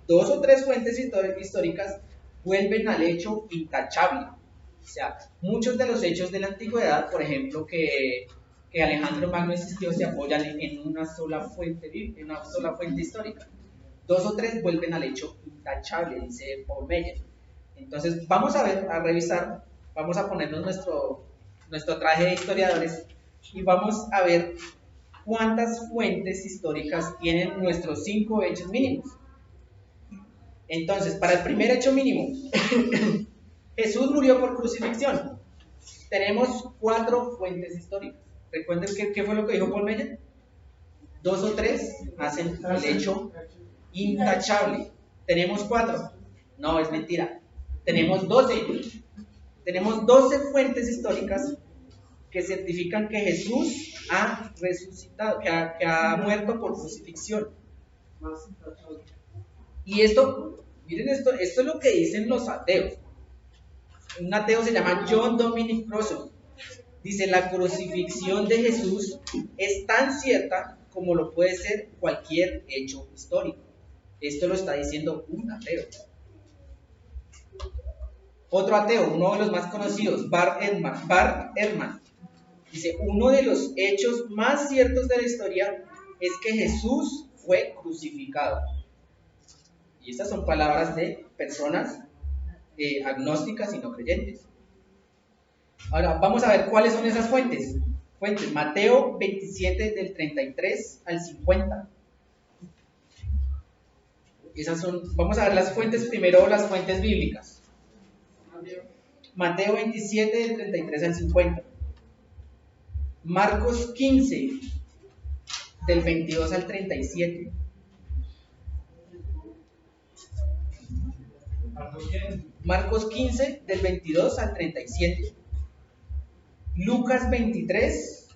2 o 3 fuentes históricas vuelven al hecho intachable. O sea, muchos de los hechos de la antigüedad, por ejemplo, que Alejandro Magno existió, se apoyan en una sola fuente, histórica. 2 o 3 vuelven al hecho intachable, dice Paul Meyer. Entonces, vamos a revisar, vamos a ponernos nuestro traje de historiadores y vamos a ver cuántas fuentes históricas tienen nuestros 5 hechos mínimos. Entonces, para el primer hecho mínimo, Jesús murió por crucifixión. Tenemos 4 fuentes históricas. Recuerden qué fue lo que dijo Paul Meyer. 2 o 3 hacen el hecho intachable. Tenemos 4. No, es mentira. Tenemos 12. Tenemos 12 fuentes históricas que certifican que Jesús ha resucitado, que ha muerto por crucifixión. Y esto, miren esto es lo que dicen los ateos. Un ateo se llama John Dominic Crossan. Dice, la crucifixión de Jesús es tan cierta como lo puede ser cualquier hecho histórico. Esto lo está diciendo un ateo. Otro ateo, uno de los más conocidos, Bart Ehrman, dice, uno de los hechos más ciertos de la historia es que Jesús fue crucificado. Y estas son palabras de personas agnósticas y no creyentes. Ahora, vamos a ver cuáles son esas fuentes. Mateo 27 del 33 al 50. Esas son, vamos a ver las fuentes primero, las fuentes bíblicas. Mateo 27 del 33 al 50. Marcos 15 del 22 al 37. Marcos 15 del 22 al 37. Lucas 23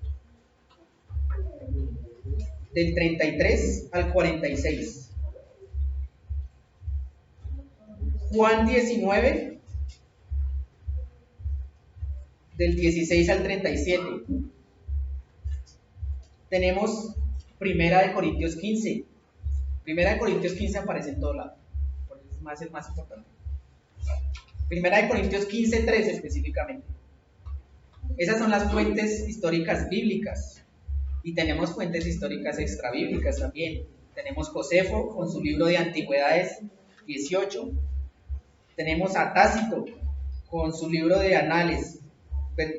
del 33 al 46. Juan 19 del 16 al 37. Tenemos Primera de Corintios 15. Primera de Corintios 15 aparece en todo lado. Por eso es el más importante. Primera de Corintios 15, 13 específicamente. Esas son las fuentes históricas bíblicas. Y tenemos fuentes históricas extrabíblicas también. Tenemos Josefo con su libro de Antigüedades 18. Tenemos a Tácito con su libro de Anales,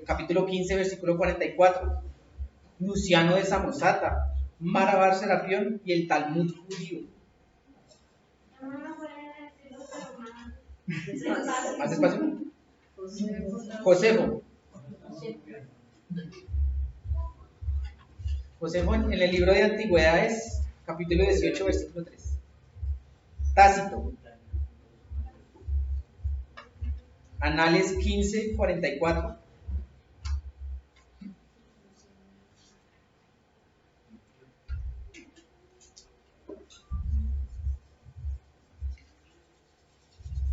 capítulo 15, versículo 44. Luciano de Samosata, Marabar Serapión y el Talmud judío. ¿Más despacio? Josefo. Josefo en el libro de Antigüedades, capítulo 18, versículo 3. Tácito. Anales 15, 44.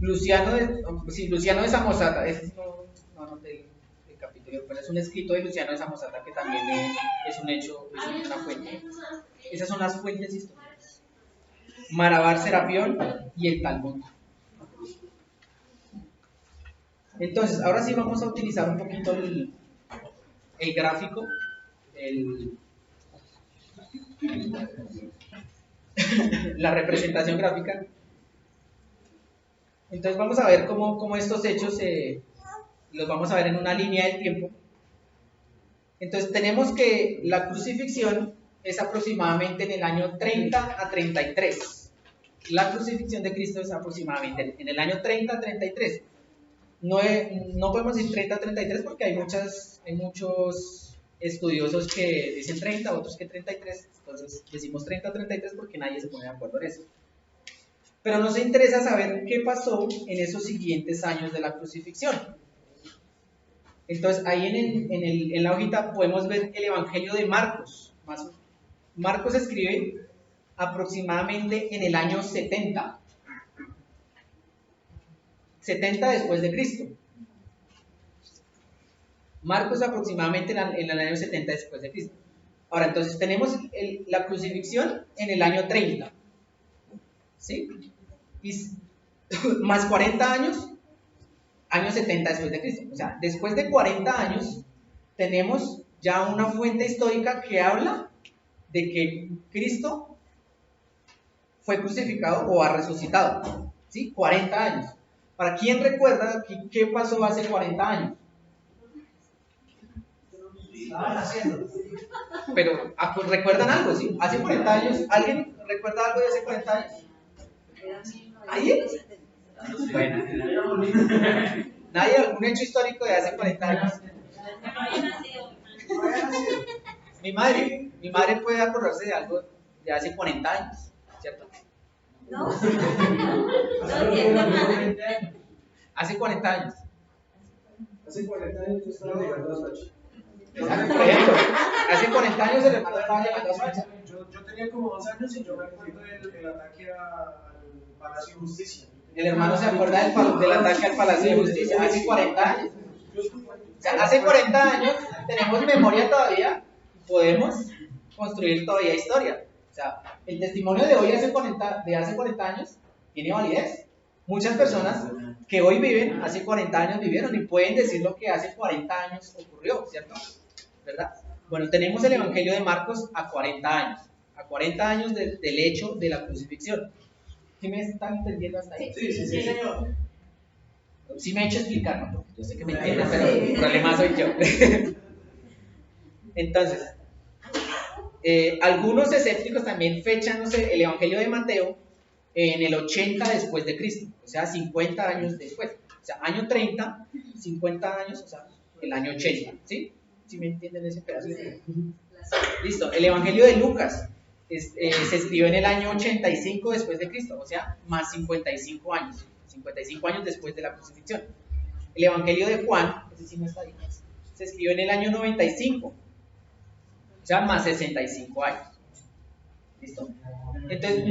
Luciano de Samosata, ese no anoté el capítulo, pero es un escrito de Luciano de Samosata que también es un hecho, es una fuente. Esas son las fuentes históricas. Marabar Serapión y el Talmud. Entonces, ahora sí vamos a utilizar un poquito el gráfico, la representación gráfica. Entonces vamos a ver cómo estos hechos los vamos a ver en una línea del tiempo. Entonces tenemos que la crucifixión es aproximadamente en el año 30 a 33. La crucifixión de Cristo es aproximadamente en el año 30 a 33. No podemos decir 30 a 33 porque hay muchos estudiosos que dicen 30, otros que 33. Entonces decimos 30 a 33 porque nadie se pone de acuerdo en eso. Pero nos interesa saber qué pasó en esos siguientes años de la crucifixión. Entonces, ahí en la hojita podemos ver el Evangelio de Marcos. Marcos escribe aproximadamente en el año 70. 70 después de Cristo. Marcos aproximadamente en el año 70 después de Cristo. Ahora, entonces tenemos la crucifixión en el año 30, ¿sí? Y más 40 años, año 70 después de Cristo. O sea, después de 40 años, tenemos ya una fuente histórica que habla de que Cristo fue crucificado o ha resucitado, ¿sí? 40 años. ¿Para quién recuerda qué pasó hace 40 años? Estaban haciendo. Pero ¿recuerdan algo? ¿Sí? Hace 40 años, ¿alguien recuerda algo de hace 40 años? ¿Alguien? Bueno. ¿Nadie? ¿Algún hecho histórico de hace 40 años? Mi madre puede acordarse de algo de hace 40 años, ¿cierto? No. Hace 40 años. Hace 40 años yo estaba llegando a Soacha. Por ejemplo, hace 40 años el hermano estaba llegando a Soacha. Yo tenía como 2 años y yo me acuerdo del ataque al Palacio de Justicia. El hermano se acuerda del ataque al Palacio de Justicia hace 40 años. O sea, hace 40 años tenemos memoria todavía, podemos construir todavía historia. O sea, el testimonio de hoy de hace 40 años tiene validez. Muchas personas que hoy viven, hace 40 años vivieron y pueden decir lo que hace 40 años ocurrió, ¿cierto? ¿Verdad? Bueno, tenemos el Evangelio de Marcos a 40 años del hecho de la crucifixión. ¿Sí me están entendiendo hasta ahí? Sí, señor. Sí me he hecho explicar, ¿no? Porque yo sé que me entienden, pero el problema soy yo. Entonces, algunos escépticos también fechan, no sé, el Evangelio de Mateo en el 80 después de Cristo, o sea, 50 años después. O sea, año 30, 50 años, o sea, el año 80, ¿sí? ¿Sí me entienden ese pedazo? Listo, el Evangelio de Lucas se escribió en el año 85 después de Cristo, o sea, más 55 años después de la crucifixión. El Evangelio de Juan, ese sí no está ahí, se escribió en el año 95, o sea, más 65 años. ¿Listo? Entonces,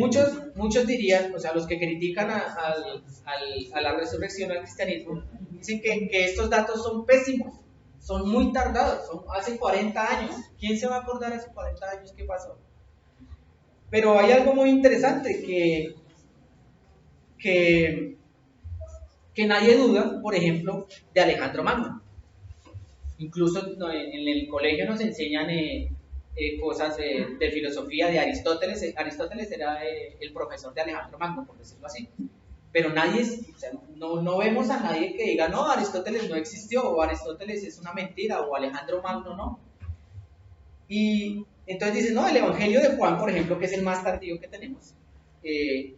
muchos dirían, o sea, los que critican a la resurrección, al cristianismo, dicen que estos datos son pésimos, son muy tardados, son hace 40 años. ¿Quién se va a acordar hace 40 años qué pasó? Pero hay algo muy interesante que nadie duda, por ejemplo, de Alejandro Magno. Incluso en el colegio nos enseñan cosas de filosofía de Aristóteles. Aristóteles era el profesor de Alejandro Magno, por decirlo así. Pero nadie, o sea, no vemos a nadie que diga, no, Aristóteles no existió, o Aristóteles es una mentira, o Alejandro Magno no. Y entonces dicen, no, el Evangelio de Juan, por ejemplo, que es el más tardío que tenemos, es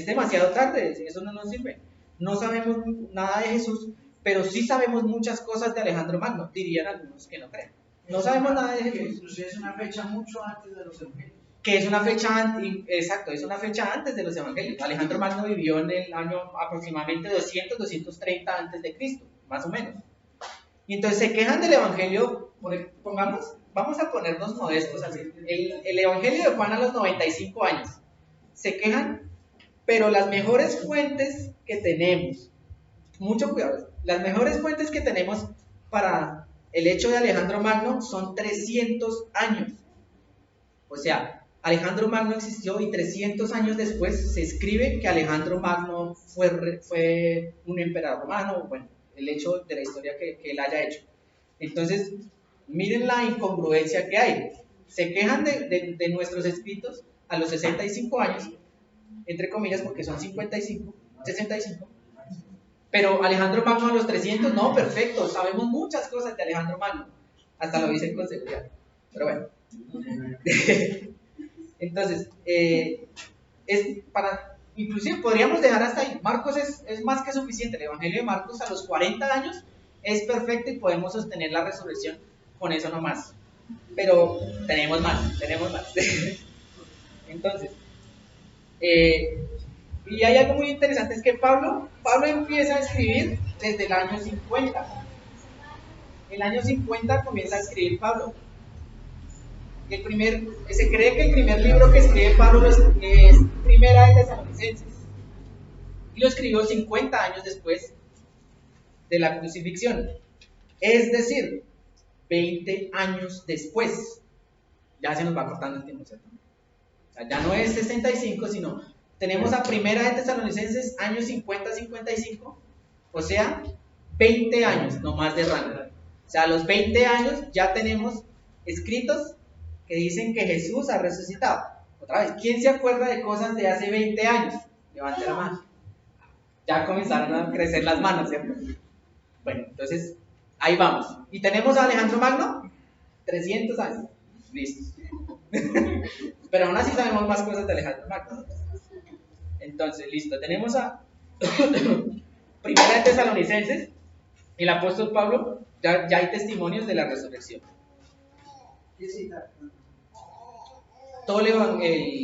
demasiado tarde, eso no nos sirve. No sabemos nada de Jesús, pero sí sabemos muchas cosas de Alejandro Magno, dirían algunos que no creen. No sabemos nada de Jesús. Inclusive es una fecha mucho antes de los evangelios. Que es una fecha, exacto, es una fecha antes de los evangelios. Alejandro Magno vivió en el año aproximadamente 230 antes de Cristo, más o menos. Y entonces se quejan del evangelio, vamos a ponernos modestos así. El evangelio de Juan a los 95 años. Se quejan, pero las mejores fuentes que tenemos, mucho cuidado, las mejores fuentes que tenemos para el hecho de Alejandro Magno son 300 años. O sea, Alejandro Magno existió y 300 años después se escribe que Alejandro Magno fue un emperador romano, bueno, el hecho de la historia que él haya hecho. Entonces, miren la incongruencia que hay. Se quejan de nuestros escritos a los 65 años, entre comillas, porque son 65, pero Alejandro Magno a los 300, no, perfecto, sabemos muchas cosas de Alejandro Magno, hasta lo dicen con seguridad, pero bueno. Entonces, inclusive podríamos dejar hasta ahí. Marcos es más que suficiente. El Evangelio de Marcos a los 40 años es perfecto y podemos sostener la resurrección con eso nomás. Pero tenemos más. Entonces, y hay algo muy interesante, es que Pablo empieza a escribir desde el año 50. El año 50 comienza a escribir Pablo. Se cree que el primer libro que escribe Pablo es Primera de Tesalonicenses, y lo escribió 50 años después de la crucifixión. Es decir, 20 años después. Ya se nos va cortando el tiempo, ¿cierto? O sea, ya no es 65, sino tenemos a Primera de Tesalonicenses, años 50-55, o sea, 20 años, no más de rango. O sea, a los 20 años ya tenemos escritos que dicen que Jesús ha resucitado. Otra vez, ¿quién se acuerda de cosas de hace 20 años? Levante la mano. Ya comenzaron a crecer las manos, ¿cierto? Bueno, entonces, ahí vamos. ¿Y tenemos a Alejandro Magno? 300 años. Listo. Pero aún así sabemos más cosas de Alejandro Magno. Entonces, listo. Tenemos a Primera de Tesalonicenses. El apóstol Pablo, ya hay testimonios de la resurrección. ¿Qué cita? Todo el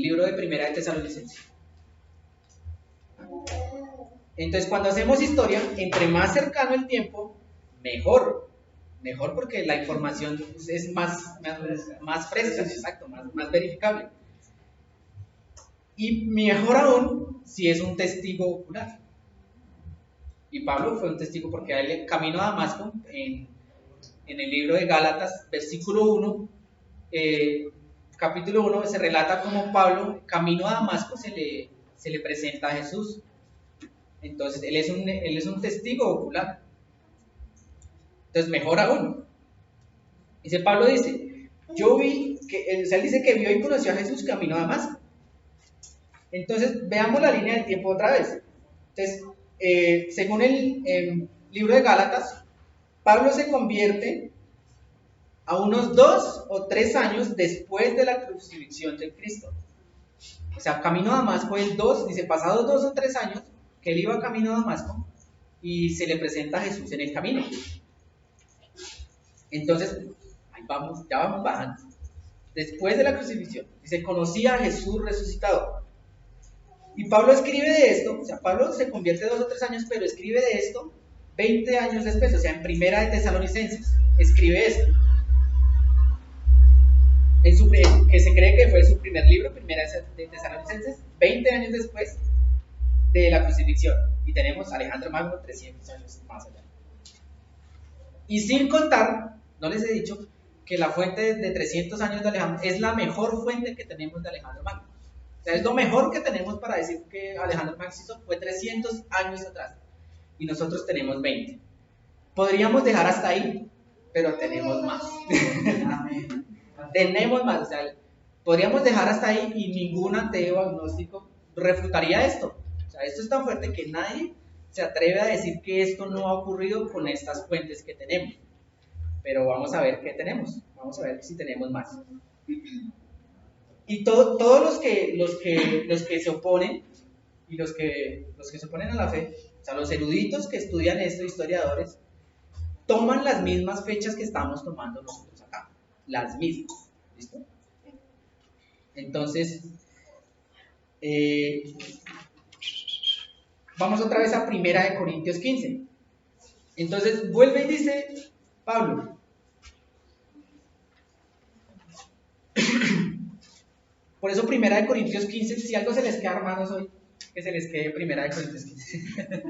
libro de Primera de Tesalonicenses. Entonces, cuando hacemos historia, entre más cercano el tiempo, mejor. Mejor porque la información es más fresca, exacto, más verificable. Y mejor aún si es un testigo ocular. Y Pablo fue un testigo porque a él, camino a Damasco, en el libro de Gálatas, versículo 1, capítulo 1, se relata como Pablo, camino a Damasco, se le presenta a Jesús. Entonces, él es un testigo ocular. Entonces, mejor aún. Dice, Pablo dice, yo vi, o sea, él dice que vio y conoció a Jesús camino a Damasco. Entonces, veamos la línea del tiempo otra vez. Entonces, según el libro de Gálatas, Pablo se convierte a unos 2 o 3 años después de la crucifixión de Cristo. O sea, camino a Damasco, dice, pasados 2 o 3 años, que él iba camino a Damasco y se le presenta a Jesús en el camino. Entonces, ahí vamos, ya vamos bajando. Después de la crucifixión, dice, conocía a Jesús resucitado. Y Pablo escribe de esto, o sea, Pablo se convierte 2 o 3 años, pero escribe de esto 20 años después, o sea, en Primera de Tesalonicenses, escribe esto. Que se cree que fue su primer libro, Primera de Tesalonicenses, 20 años después de la crucifixión. Y tenemos a Alejandro Magno 300 años más allá. Y sin contar, no les he dicho que la fuente de 300 años de Alejandro es la mejor fuente que tenemos de Alejandro Magno. O sea, es lo mejor que tenemos para decir que Alejandro Magno fue 300 años atrás. Y nosotros tenemos 20. Podríamos dejar hasta ahí, pero tenemos más. Tenemos más. O sea, podríamos dejar hasta ahí y ningún ateo agnóstico refutaría esto. O sea, esto es tan fuerte que nadie se atreve a decir que esto no ha ocurrido con estas fuentes que tenemos. Pero vamos a ver qué tenemos. Vamos a ver si tenemos más. Y todos los que se oponen y los que se oponen a la fe, o sea, los eruditos que estudian esto, historiadores, toman las mismas fechas que estamos tomando nosotros acá. Las mismas. ¿Listo? Entonces, vamos otra vez a Primera de Corintios 15. Entonces, vuelve y dice Pablo. Por eso Primera de Corintios 15, si algo se les queda, hermanos, hoy, que se les quede Primera de Corintios 15.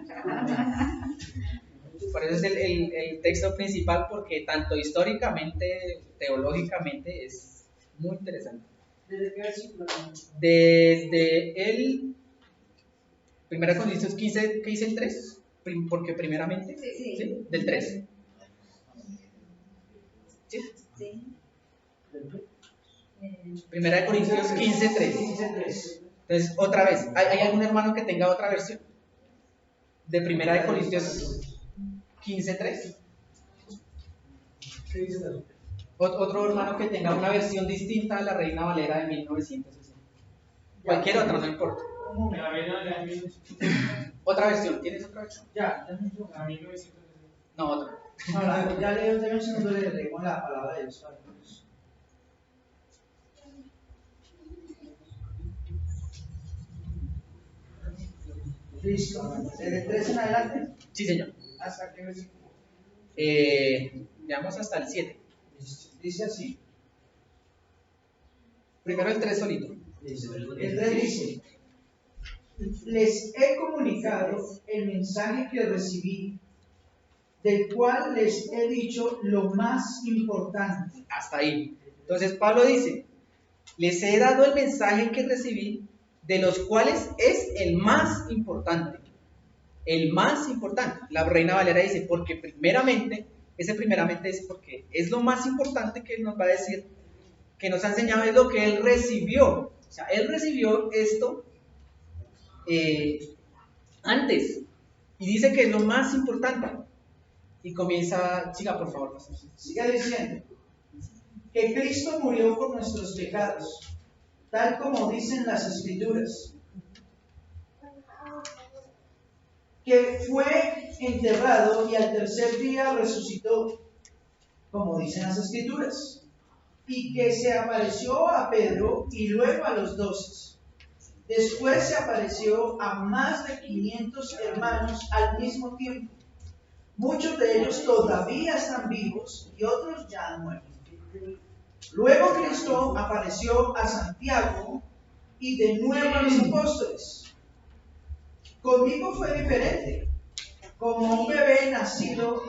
Por eso es el texto principal, porque tanto históricamente, teológicamente, es muy interesante. ¿Desde qué versículo? Desde el Primera de Corintios 15, ¿qué dice el 3? Porque primeramente, ¿sí? Del 3. ¿Sí? Sí. Primera de Corintios 15, 3. Entonces, otra vez, ¿hay algún hermano que tenga otra versión? De Primera de Corintios 15, 3. Otro hermano que tenga una versión distinta a la Reina Valera de 1960. Cualquier otra, no importa. Otra versión, ¿tienes otra versión? Ya, No, otra. ya leemos un segundo, le leemos la palabra de Dios. Listo. ¿Desde 3 en adelante? Sí, señor. ¿Hasta qué versículo? Veamos hasta el 7. Dice así. Primero el 3 solito. El 3 dice: les he comunicado el mensaje que recibí, del cual les he dicho lo más importante. Hasta ahí. Entonces Pablo dice, les he dado el mensaje que recibí, de los cuales es el más importante. El más importante. La Reina Valera dice, porque primeramente, ese primeramente es porque es lo más importante que él nos va a decir, que nos ha enseñado, es lo que él recibió. O sea, él recibió esto antes, y dice que es lo más importante. Y comienza, siga por favor. Siga diciendo que Cristo murió por nuestros pecados, tal como dicen las Escrituras, que fue enterrado y al tercer día resucitó, como dicen las Escrituras, y que se apareció a Pedro y luego a los 12. Después se apareció a más de 500 hermanos al mismo tiempo. Muchos de ellos todavía están vivos y otros ya han muerto. Luego Cristo apareció a Santiago y de nuevo a los apóstoles. Conmigo fue diferente, como un bebé nacido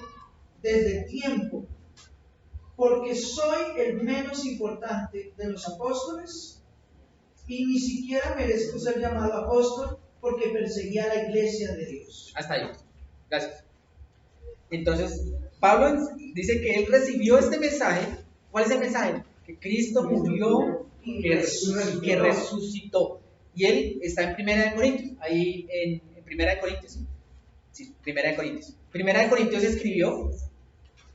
desde el tiempo, porque soy el menos importante de los apóstoles y ni siquiera merezco ser llamado apóstol porque perseguía a la iglesia de Dios. Hasta ahí. Gracias. Entonces, Pablo dice que él recibió este mensaje. ¿Cuál es el mensaje? Que Cristo murió y que resucitó. Y él está en Primera de Corintios. Ahí en Primera de Corintios. Sí, Primera de Corintios. Primera de Corintios se escribió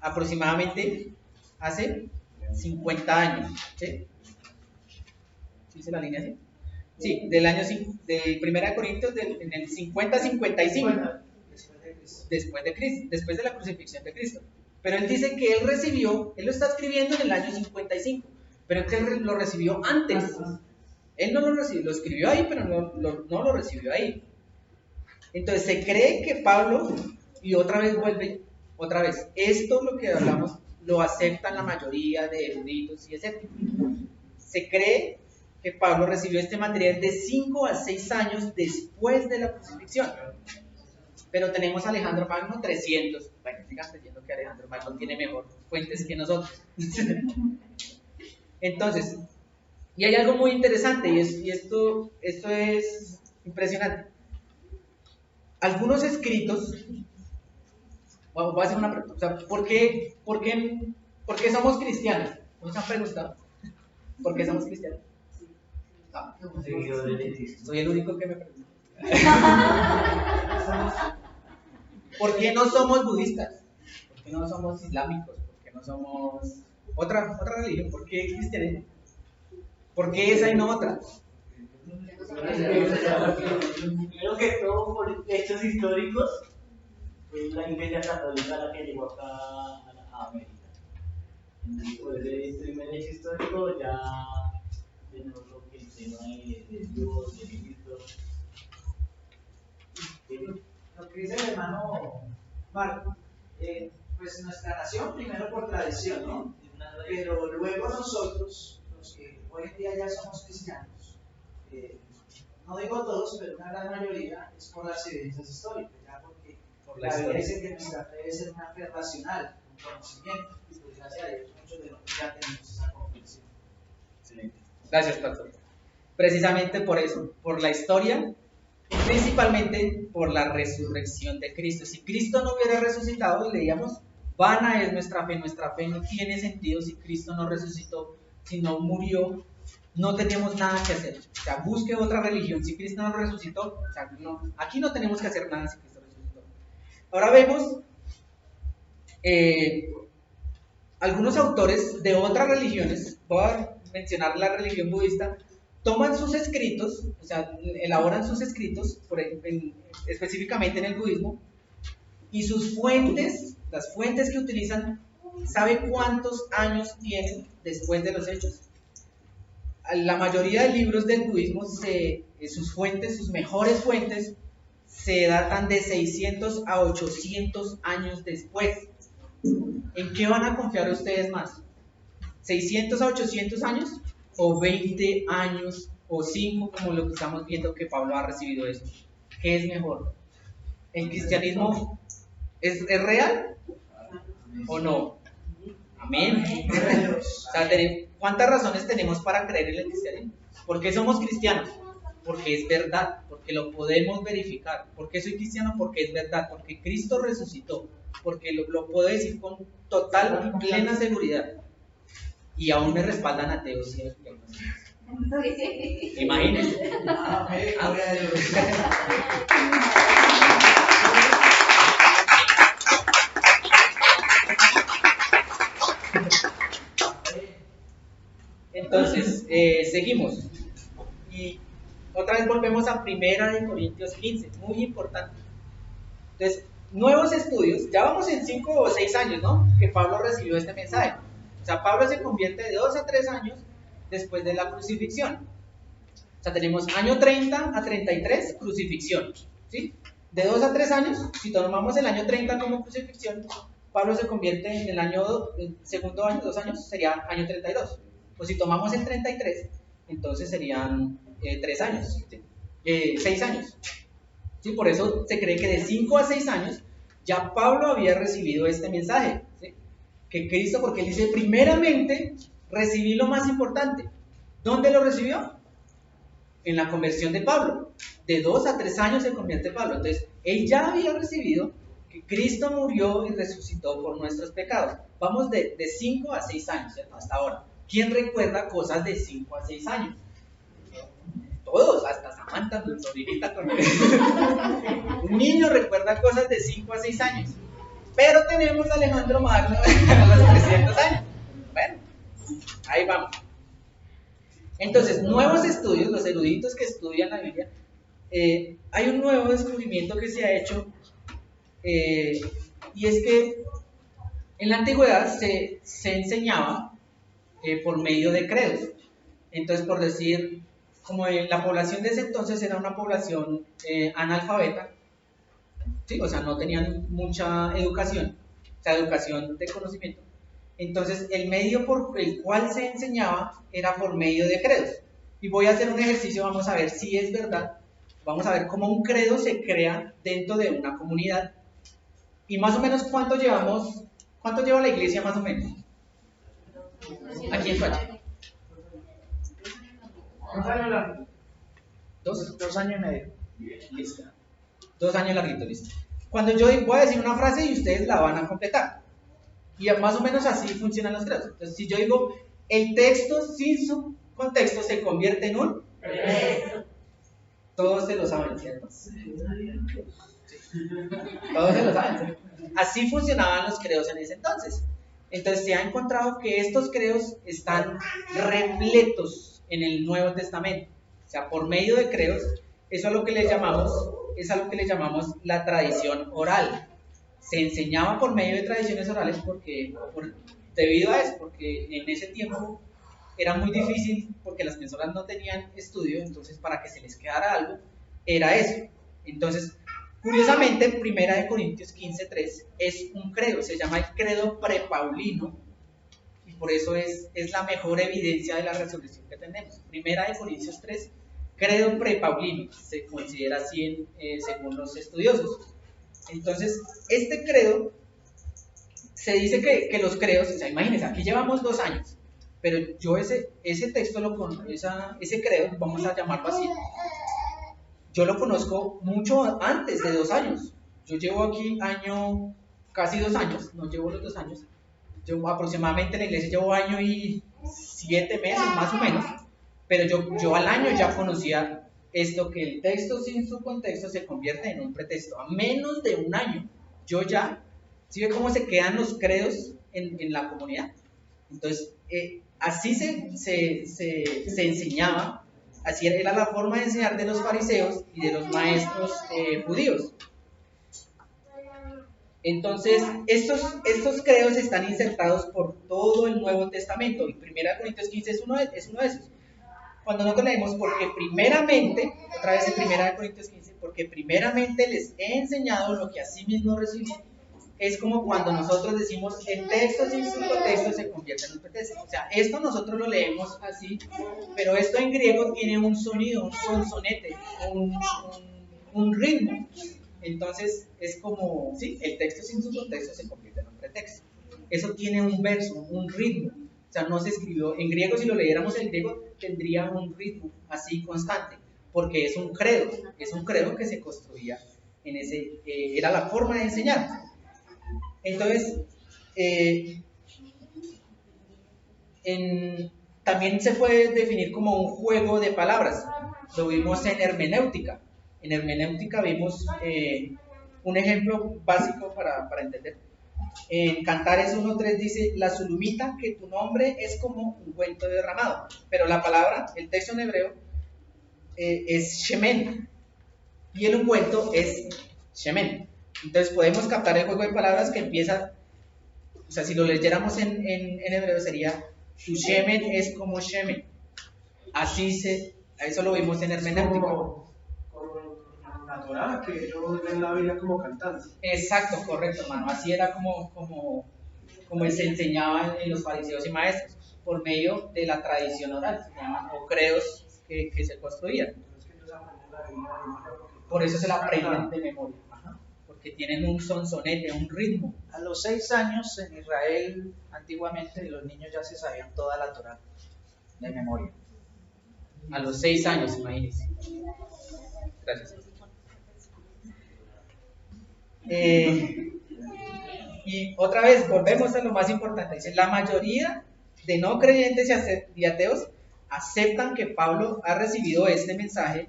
aproximadamente hace 50 años. ¿Sí? ¿Sí dice la línea así? Sí, del año de Primera de Corintios en el 50-55. Después de Cristo, después de la crucifixión de Cristo. Pero él dice que él recibió, él lo está escribiendo en el año 55, pero es que él lo recibió antes. Él no lo recibió, lo escribió ahí, pero no lo recibió ahí. Entonces se cree que Pablo, y otra vez vuelve, esto lo que hablamos, lo aceptan la mayoría de eruditos y escépticos. Se cree que Pablo recibió este material de 5 a 6 años después de la crucifixión. Pero tenemos a Alejandro Magno 300. Bueno, sigan creyendo que Alejandro Magno tiene mejor fuentes que nosotros. Entonces, y hay algo muy interesante, y esto es impresionante. Algunos escritos, voy a hacer una pregunta, o sea, ¿por qué somos cristianos? ¿No se han preguntado? ¿Por qué somos cristianos? Soy el único que me pregunta. ¿Por qué no somos budistas? ¿Por qué no somos islámicos? ¿Por qué no somos otra religión? ¿Por qué cristianismo? ¿Por qué esa y no otra? Primero que todo, por hechos históricos, es la Iglesia Católica la que llegó acá a América. Entonces, por ese primer hecho histórico, ya tenemos lo que el tema de Dios, de Cristo. Lo que dice el hermano Marco, pues nuestra nación, primero por tradición, ¿no? Pero luego nosotros, los que hoy en día ya somos cristianos, no digo todos, pero una gran mayoría es por las evidencias históricas, ya porque la Biblia dice que nuestra fe debe ser una fe racional, un conocimiento, y pues gracias a Dios muchos de nosotros ya tenemos esa comprensión. Excelente. Gracias, pastor. Precisamente por eso, por la historia, principalmente por la resurrección de Cristo. Si Cristo no hubiera resucitado, leíamos, vana es nuestra fe no tiene sentido si Cristo no resucitó, si no murió, no tenemos nada que hacer. O sea, busque otra religión. Si Cristo no resucitó, o sea, aquí no tenemos que hacer nada si Cristo resucitó. Ahora vemos algunos autores de otras religiones, voy a mencionar la religión budista, toman sus escritos, o sea, elaboran sus escritos, específicamente en el budismo, y sus fuentes, las fuentes que utilizan, ¿sabe cuántos años tienen después de los hechos? La mayoría de libros del budismo, sus fuentes, sus mejores fuentes, se datan de 600 a 800 años después. ¿En qué van a confiar ustedes más? ¿600 a 800 años? ¿O 20 años? ¿O 5 como lo que estamos viendo que Pablo ha recibido esto? ¿Qué es mejor? El cristianismo ¿Es real o no? Amén. O sea, ¿cuántas razones tenemos para creer en el cristianismo? ¿Por qué somos cristianos? Porque es verdad, porque lo podemos verificar. ¿Por qué soy cristiano? Porque es verdad, porque Cristo resucitó, porque lo puedo decir con total y plena seguridad. Y aún me respaldan ateos y agnosticados. Imagínense. Amén, gloria a Dios. Entonces, seguimos. Y otra vez volvemos a 1 Corintios 15, muy importante. Entonces, nuevos estudios, ya vamos en 5 o 6 años, ¿no? Que Pablo recibió este mensaje. O sea, Pablo se convierte de 2 a 3 años después de la crucifixión. O sea, tenemos año 30 a 33, crucifixión, ¿sí? De 2 a 3 años, si tomamos el año 30 como crucifixión, Pablo se convierte en el segundo año, 2 años, sería año 32. Pues si tomamos el 33, entonces serían 3 años, ¿sí? 6 años. ¿Sí? Por eso se cree que de 5 a 6 años ya Pablo había recibido este mensaje, ¿sí? Que Cristo, porque él dice, primeramente recibí lo más importante. ¿Dónde lo recibió? En la conversión de Pablo. De 2 a 3 años se convierte Pablo. Entonces, él ya había recibido que Cristo murió y resucitó por nuestros pecados. Vamos de 5 a 6 años, ¿cierto? Hasta ahora. ¿Quién recuerda cosas de 5 a 6 años? Todos, hasta Samantha, mi sobrinita con él. Un niño recuerda cosas de 5 a 6 años. Pero tenemos a Alejandro Magno a los 300 años. Bueno, ahí vamos. Entonces, nuevos estudios, los eruditos que estudian la Biblia, hay un nuevo descubrimiento que se ha hecho, y es que en la antigüedad se enseñaba por medio de credos. Entonces, por decir, como la población de ese entonces era una población analfabeta, ¿sí? O sea, no tenían mucha educación, o sea, educación de conocimiento. Entonces, el medio por el cual se enseñaba era por medio de credos. Y voy a hacer un ejercicio, vamos a ver si es verdad. Vamos a ver cómo un credo se crea dentro de una comunidad. Y más o menos, ¿cuánto lleva la iglesia más o menos? Aquí en Soacha. 2 años largos. 2 años y medio. Listo. 2 años larguito, listo. Cuando yo voy a decir una frase y ustedes la van a completar. Y más o menos así funcionan los credos. Entonces, si yo digo, el texto sin su contexto se convierte en un credo. Todos se lo saben, ¿cierto? Sí. Todos se lo saben, ¿cierto? Así funcionaban los credos en ese entonces. Entonces, se ha encontrado que estos credos están repletos en el Nuevo Testamento. O sea, por medio de credos, eso es a lo que le llamamos la tradición oral. Se enseñaba por medio de tradiciones orales debido a eso, porque en ese tiempo era muy difícil, porque las personas no tenían estudio, entonces para que se les quedara algo, era eso. Entonces, curiosamente, 1 Corintios 15:3 es un credo, se llama el credo prepaulino, y por eso es la mejor evidencia de la resurrección que tenemos. 1 Corintios 3, credo prepaulino, se considera así según los estudiosos. Entonces, este credo, se dice que los credos, o sea, imagínense, aquí llevamos 2 años, pero yo ese texto, ese credo, vamos a llamarlo así, yo lo conozco mucho antes de 2 años. Yo llevo aquí casi 2 años, no llevo los 2 años, yo aproximadamente en la iglesia llevo 1 año y 7 meses, más o menos, pero yo al año ya conocía esto, que el texto sin su contexto se convierte en un pretexto. A menos de 1 año, yo ya, ¿sí ve cómo se quedan los credos en la comunidad? Entonces, así se enseñaba, así era la forma de enseñar de los fariseos y de los maestros judíos. Entonces, estos credos están insertados por todo el Nuevo Testamento, y 1 Corintios 15 es uno de esos. Cuando nosotros leemos, porque primeramente, otra vez en 1 Corintios 15, porque primeramente les he enseñado lo que asimismo recibí, es como cuando nosotros decimos, el texto sin su contexto se convierte en un pretexto. O sea, esto nosotros lo leemos así, pero esto en griego tiene un sonido, un sonsonete, un ritmo. Entonces es como, sí, el texto sin su contexto se convierte en un pretexto. Eso tiene un verso, un ritmo. O sea, no se escribió, en griego si lo leyéramos en griego tendría un ritmo así constante, porque es un credo que se construía en ese, era la forma de enseñar. Entonces, también se puede definir como un juego de palabras. Lo vimos en hermenéutica. En hermenéutica vimos un ejemplo básico para entender. En Cantares 1.3 dice, la sulumita, que tu nombre es como ungüento derramado. Pero la palabra, el texto en hebreo, es shemen. Y el ungüento es shemen. Entonces podemos captar el juego de palabras que empieza, o sea, si lo leyéramos en hebreo sería, tu shemen es como shemen. Eso lo vimos en hermenéutica. Como la Torá, que ellos ven la Biblia como cantante. Exacto, correcto, hermano. Así era como se enseñaba en los fariseos y maestros, por medio de la tradición oral, se llaman, o credos que se construían. Por eso se la aprenden de memoria, porque tienen un sonsonete, un ritmo. A los 6 años en Israel, antiguamente, los niños ya se sabían toda la Torá de memoria. A los 6 años, imagínense. Gracias. Y otra vez, volvemos a lo más importante. Dice, la mayoría de no creyentes y ateos aceptan que Pablo ha recibido este mensaje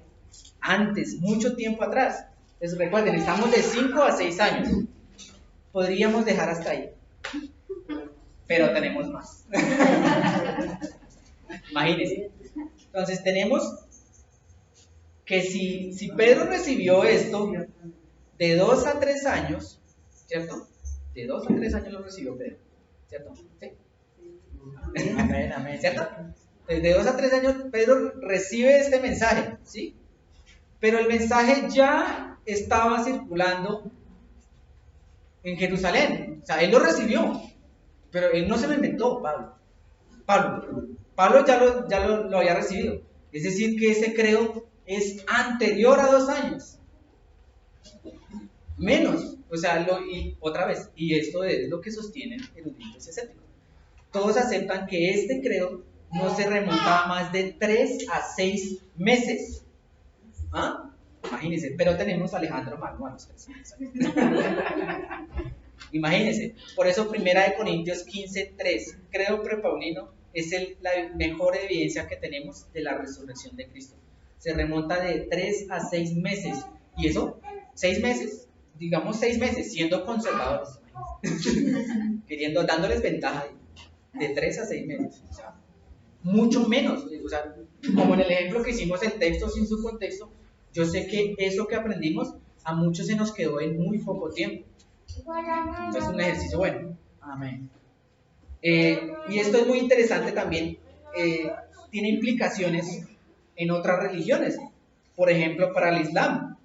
antes, mucho tiempo atrás. Entonces recuerden, estamos de 5 a 6 años. Podríamos dejar hasta ahí, pero tenemos más. Imagínense. Entonces tenemos que si Pedro recibió esto de 2 a 3 años, ¿cierto? De 2 a 3 años lo recibió Pedro, ¿cierto? ¿Sí? Amén, amén. ¿Cierto? De 2 a 3 años Pedro recibe este mensaje, ¿sí? Pero el mensaje ya estaba circulando en Jerusalén. O sea, él lo recibió, pero él no se lo inventó, Pablo ya lo había recibido. Es decir, que ese credo es anterior a 2 años. Menos. O sea, y otra vez, y esto es lo que sostienen eruditos escépticos. Todos aceptan que este credo no se remonta a más de 3 a 6 meses. ¿Ah? Imagínense, pero tenemos a Alejandro Magno a los 3 meses. Imagínense, por eso 1 Corintios 15:3, credo prepaulino, es la mejor evidencia que tenemos de la resurrección de Cristo. Se remonta de 3 a 6 meses. ¿Y eso? 6 meses, digamos 6 meses, siendo conservadores, dándoles ventaja de 3 a 6 meses. O sea, mucho menos. O sea, como en el ejemplo que hicimos, el texto sin su contexto, yo sé que eso que aprendimos a muchos se nos quedó en muy poco tiempo. Entonces es un ejercicio bueno. Amén. Y esto es muy interesante también. Tiene implicaciones en otras religiones. Por ejemplo, para el Islam.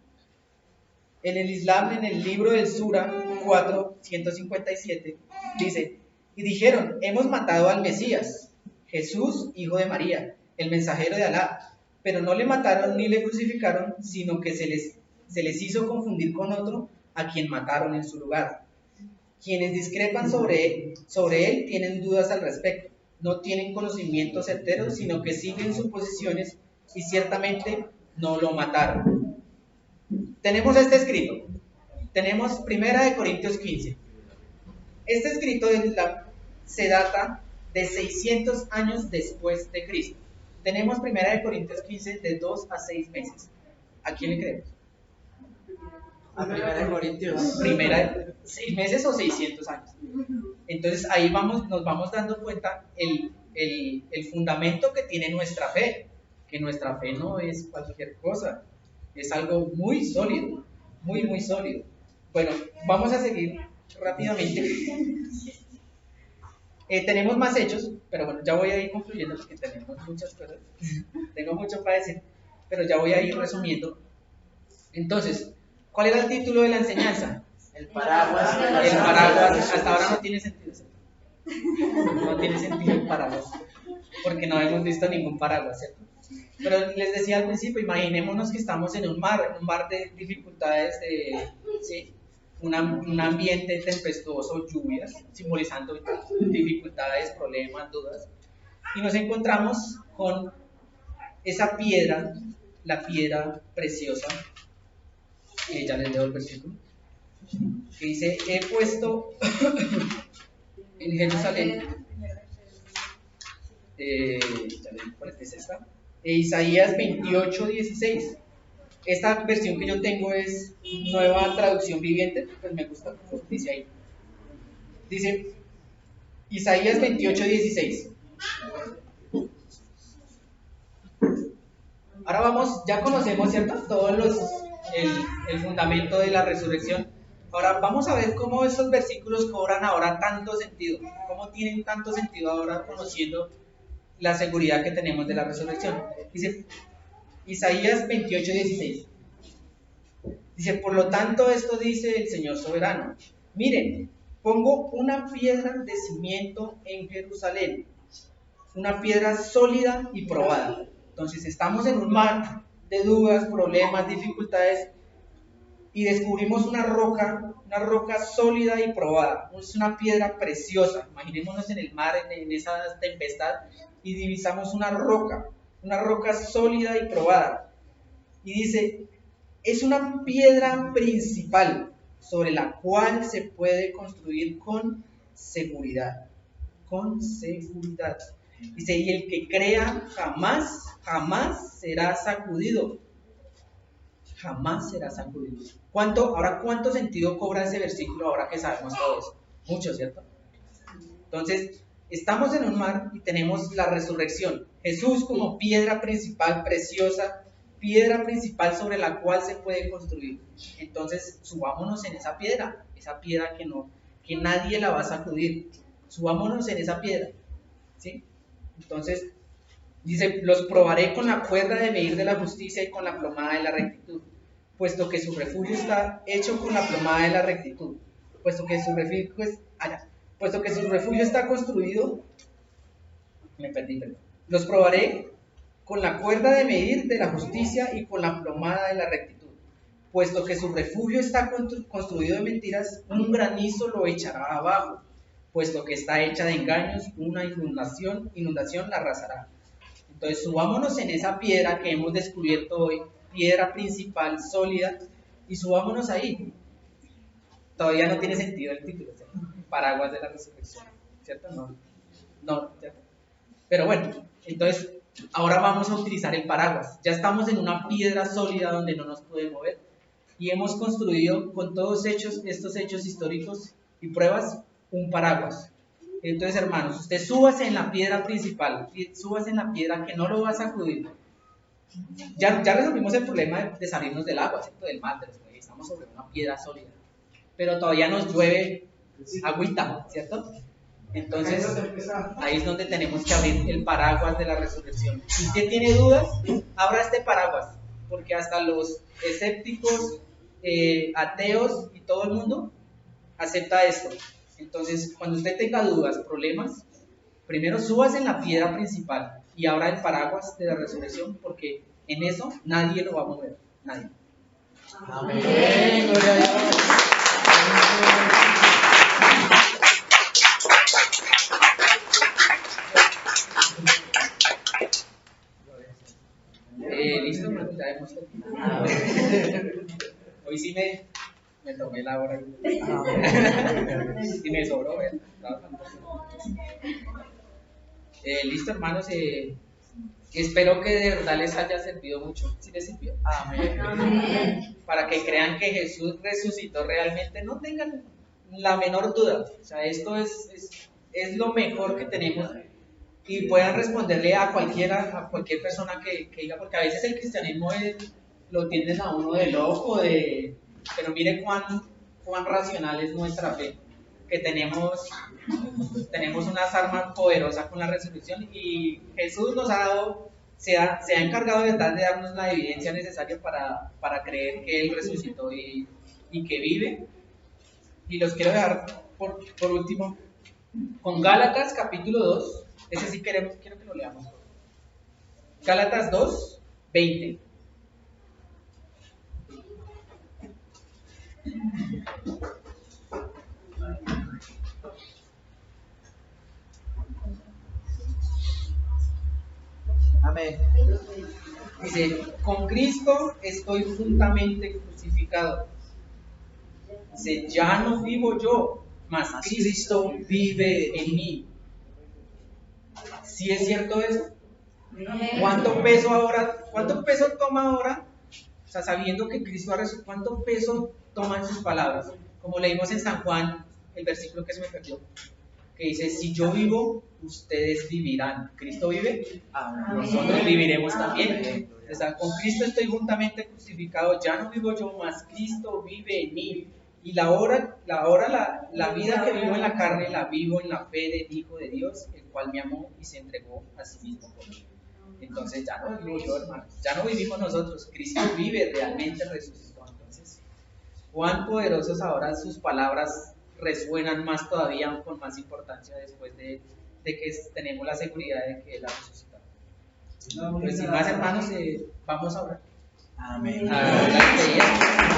En el Islam, en el libro del Sura 4:157, dice, y dijeron, hemos matado al Mesías, Jesús, hijo de María, el mensajero de Alá, pero no le mataron ni le crucificaron, sino que se les hizo confundir con otro, a quien mataron en su lugar. Quienes discrepan sobre él tienen dudas al respecto, no tienen conocimientos certeros, sino que siguen suposiciones y ciertamente no lo mataron. Tenemos este escrito, tenemos 1 Corintios 15. Este escrito se data de 600 años después de Cristo. Tenemos 1 Corintios 15 de 2 a 6 meses. ¿A quién le creemos? A 1 Corintios. 6 meses o 600 años. Entonces ahí nos vamos dando cuenta el fundamento que tiene nuestra fe, que nuestra fe no es cualquier cosa, es algo muy sólido, muy, muy sólido. Bueno, vamos a seguir rápidamente. Tenemos más hechos, pero bueno, ya voy a ir concluyendo porque tenemos muchas cosas. Tengo mucho para decir, pero ya voy a ir resumiendo. Entonces, ¿cuál era el título de la enseñanza? El paraguas. El paraguas, hasta ahora no tiene sentido. No tiene sentido el paraguas, porque no hemos visto ningún paraguas, ¿cierto? Pero les decía al principio, imaginémonos que estamos en un mar de dificultades, ¿sí? Un ambiente tempestuoso, lluvias, simbolizando dificultades, problemas, dudas. Y nos encontramos con esa piedra, la piedra preciosa, ya les leo el versículo, que dice, he puesto en Jerusalén, ¿cuál es esta? Isaías 28:16. Esta versión que yo tengo es Nueva Traducción Viviente, pues me gusta como dice ahí. Dice Isaías 28:16. Ahora vamos, ya conocemos, ¿cierto? El fundamento de la resurrección. Ahora vamos a ver cómo estos versículos cobran ahora tanto sentido, cómo tienen tanto sentido ahora conociendo la seguridad que tenemos de la resurrección. Dice Isaías 28:16. Dice, por lo tanto, esto dice el Señor soberano. Miren, pongo una piedra de cimiento en Jerusalén, una piedra sólida y probada. Entonces estamos en un mar de dudas, problemas, dificultades, y descubrimos una roca sólida y probada. Es una piedra preciosa. Imaginémonos en el mar, en esa tempestad, y divisamos una roca sólida y probada. Y dice, es una piedra principal sobre la cual se puede construir con seguridad. Con seguridad. Dice, y el que crea jamás será sacudido. Jamás será sacudido. ¿Cuánto sentido cobra ese versículo ahora que sabemos todo eso? Mucho, ¿cierto? Entonces, estamos en un mar y tenemos la resurrección. Jesús como piedra principal preciosa, piedra principal sobre la cual se puede construir. Entonces, subámonos en esa piedra que nadie la va a sacudir. Subámonos en esa piedra, ¿sí? Entonces, dice, los probaré con la cuerda de medir de la justicia y con la plomada de la rectitud, puesto que su refugio está hecho con la plomada de la rectitud, puesto que su refugio está construido, perdón. Los probaré con la cuerda de medir de la justicia y con la plomada de la rectitud, puesto que su refugio está construido de mentiras, un granizo lo echará abajo, puesto que está hecha de engaños, una inundación la arrasará. Entonces subámonos en esa piedra que hemos descubierto hoy, piedra principal, sólida, y subámonos ahí. Todavía no tiene sentido el título, ¿cierto? Paraguas de la resurrección, ¿cierto? No, ¿cierto? Pero bueno, entonces ahora vamos a utilizar el paraguas. Ya estamos en una piedra sólida donde no nos puede mover y hemos construido con todos estos hechos históricos y pruebas un paraguas. Entonces, hermanos, usted súbase en la piedra principal, súbase en la piedra que no lo va a sacudir. Ya resolvimos el problema de salirnos del agua, ¿cierto? Del mar, estamos sobre una piedra sólida, pero todavía nos llueve agüita, ¿cierto? Entonces, ahí es donde tenemos que abrir el paraguas de la resurrección. Si usted tiene dudas, abra este paraguas, porque hasta los escépticos, ateos y todo el mundo acepta esto. Entonces, cuando usted tenga dudas, problemas, primero súbase en la piedra principal y abra el paraguas de la resurrección, porque en eso nadie lo va a mover, nadie. Amén. Gloria a Dios. Listo, ya hemos terminado. Hoy sí me tomé la hora y me sobró, listo, hermanos, espero que de verdad les haya servido mucho. ¿Sí les sirvió? Amén. Para que crean que Jesús resucitó realmente, no tengan la menor duda. O sea, esto es lo mejor que tenemos y puedan responderle a cualquier persona que diga, porque a veces el cristianismo lo tienden a uno de loco, pero mire cuán racional es nuestra fe, que tenemos unas armas poderosas con la resurrección, y Jesús nos ha dado, se ha encargado de verdad de darnos la evidencia necesaria para creer que Él resucitó y que vive. Y los quiero dejar por último con Gálatas capítulo 2, ese sí quiero que lo leamos. Gálatas 2, 20. Amén. Dice, con Cristo estoy juntamente crucificado. Dice, ya no vivo yo, mas Cristo vive en mí. ¿Sí es cierto eso? ¿Cuánto peso toma ahora? O sea, sabiendo que Cristo ha resucitado, ¿cuánto peso toman sus palabras? Como leímos en San Juan, el versículo que se me perdió, que dice, si yo vivo, ustedes vivirán. ¿Cristo vive? Nosotros viviremos también. O sea, con Cristo estoy juntamente crucificado, ya no vivo yo, mas Cristo vive en mí. Y la vida que vivo en la carne, la vivo en la fe del Hijo de Dios, el cual me amó y se entregó a sí mismo por mí. Entonces ya no vivo yo, hermano, ya no vivimos nosotros, Cristo vive, realmente resucitó. Entonces, cuán poderosas ahora sus palabras resuenan más todavía, con más importancia después de que tenemos la seguridad de que Él ha resucitado. Pues sin más, hermanos, vamos a orar. Amén. A la experiencia.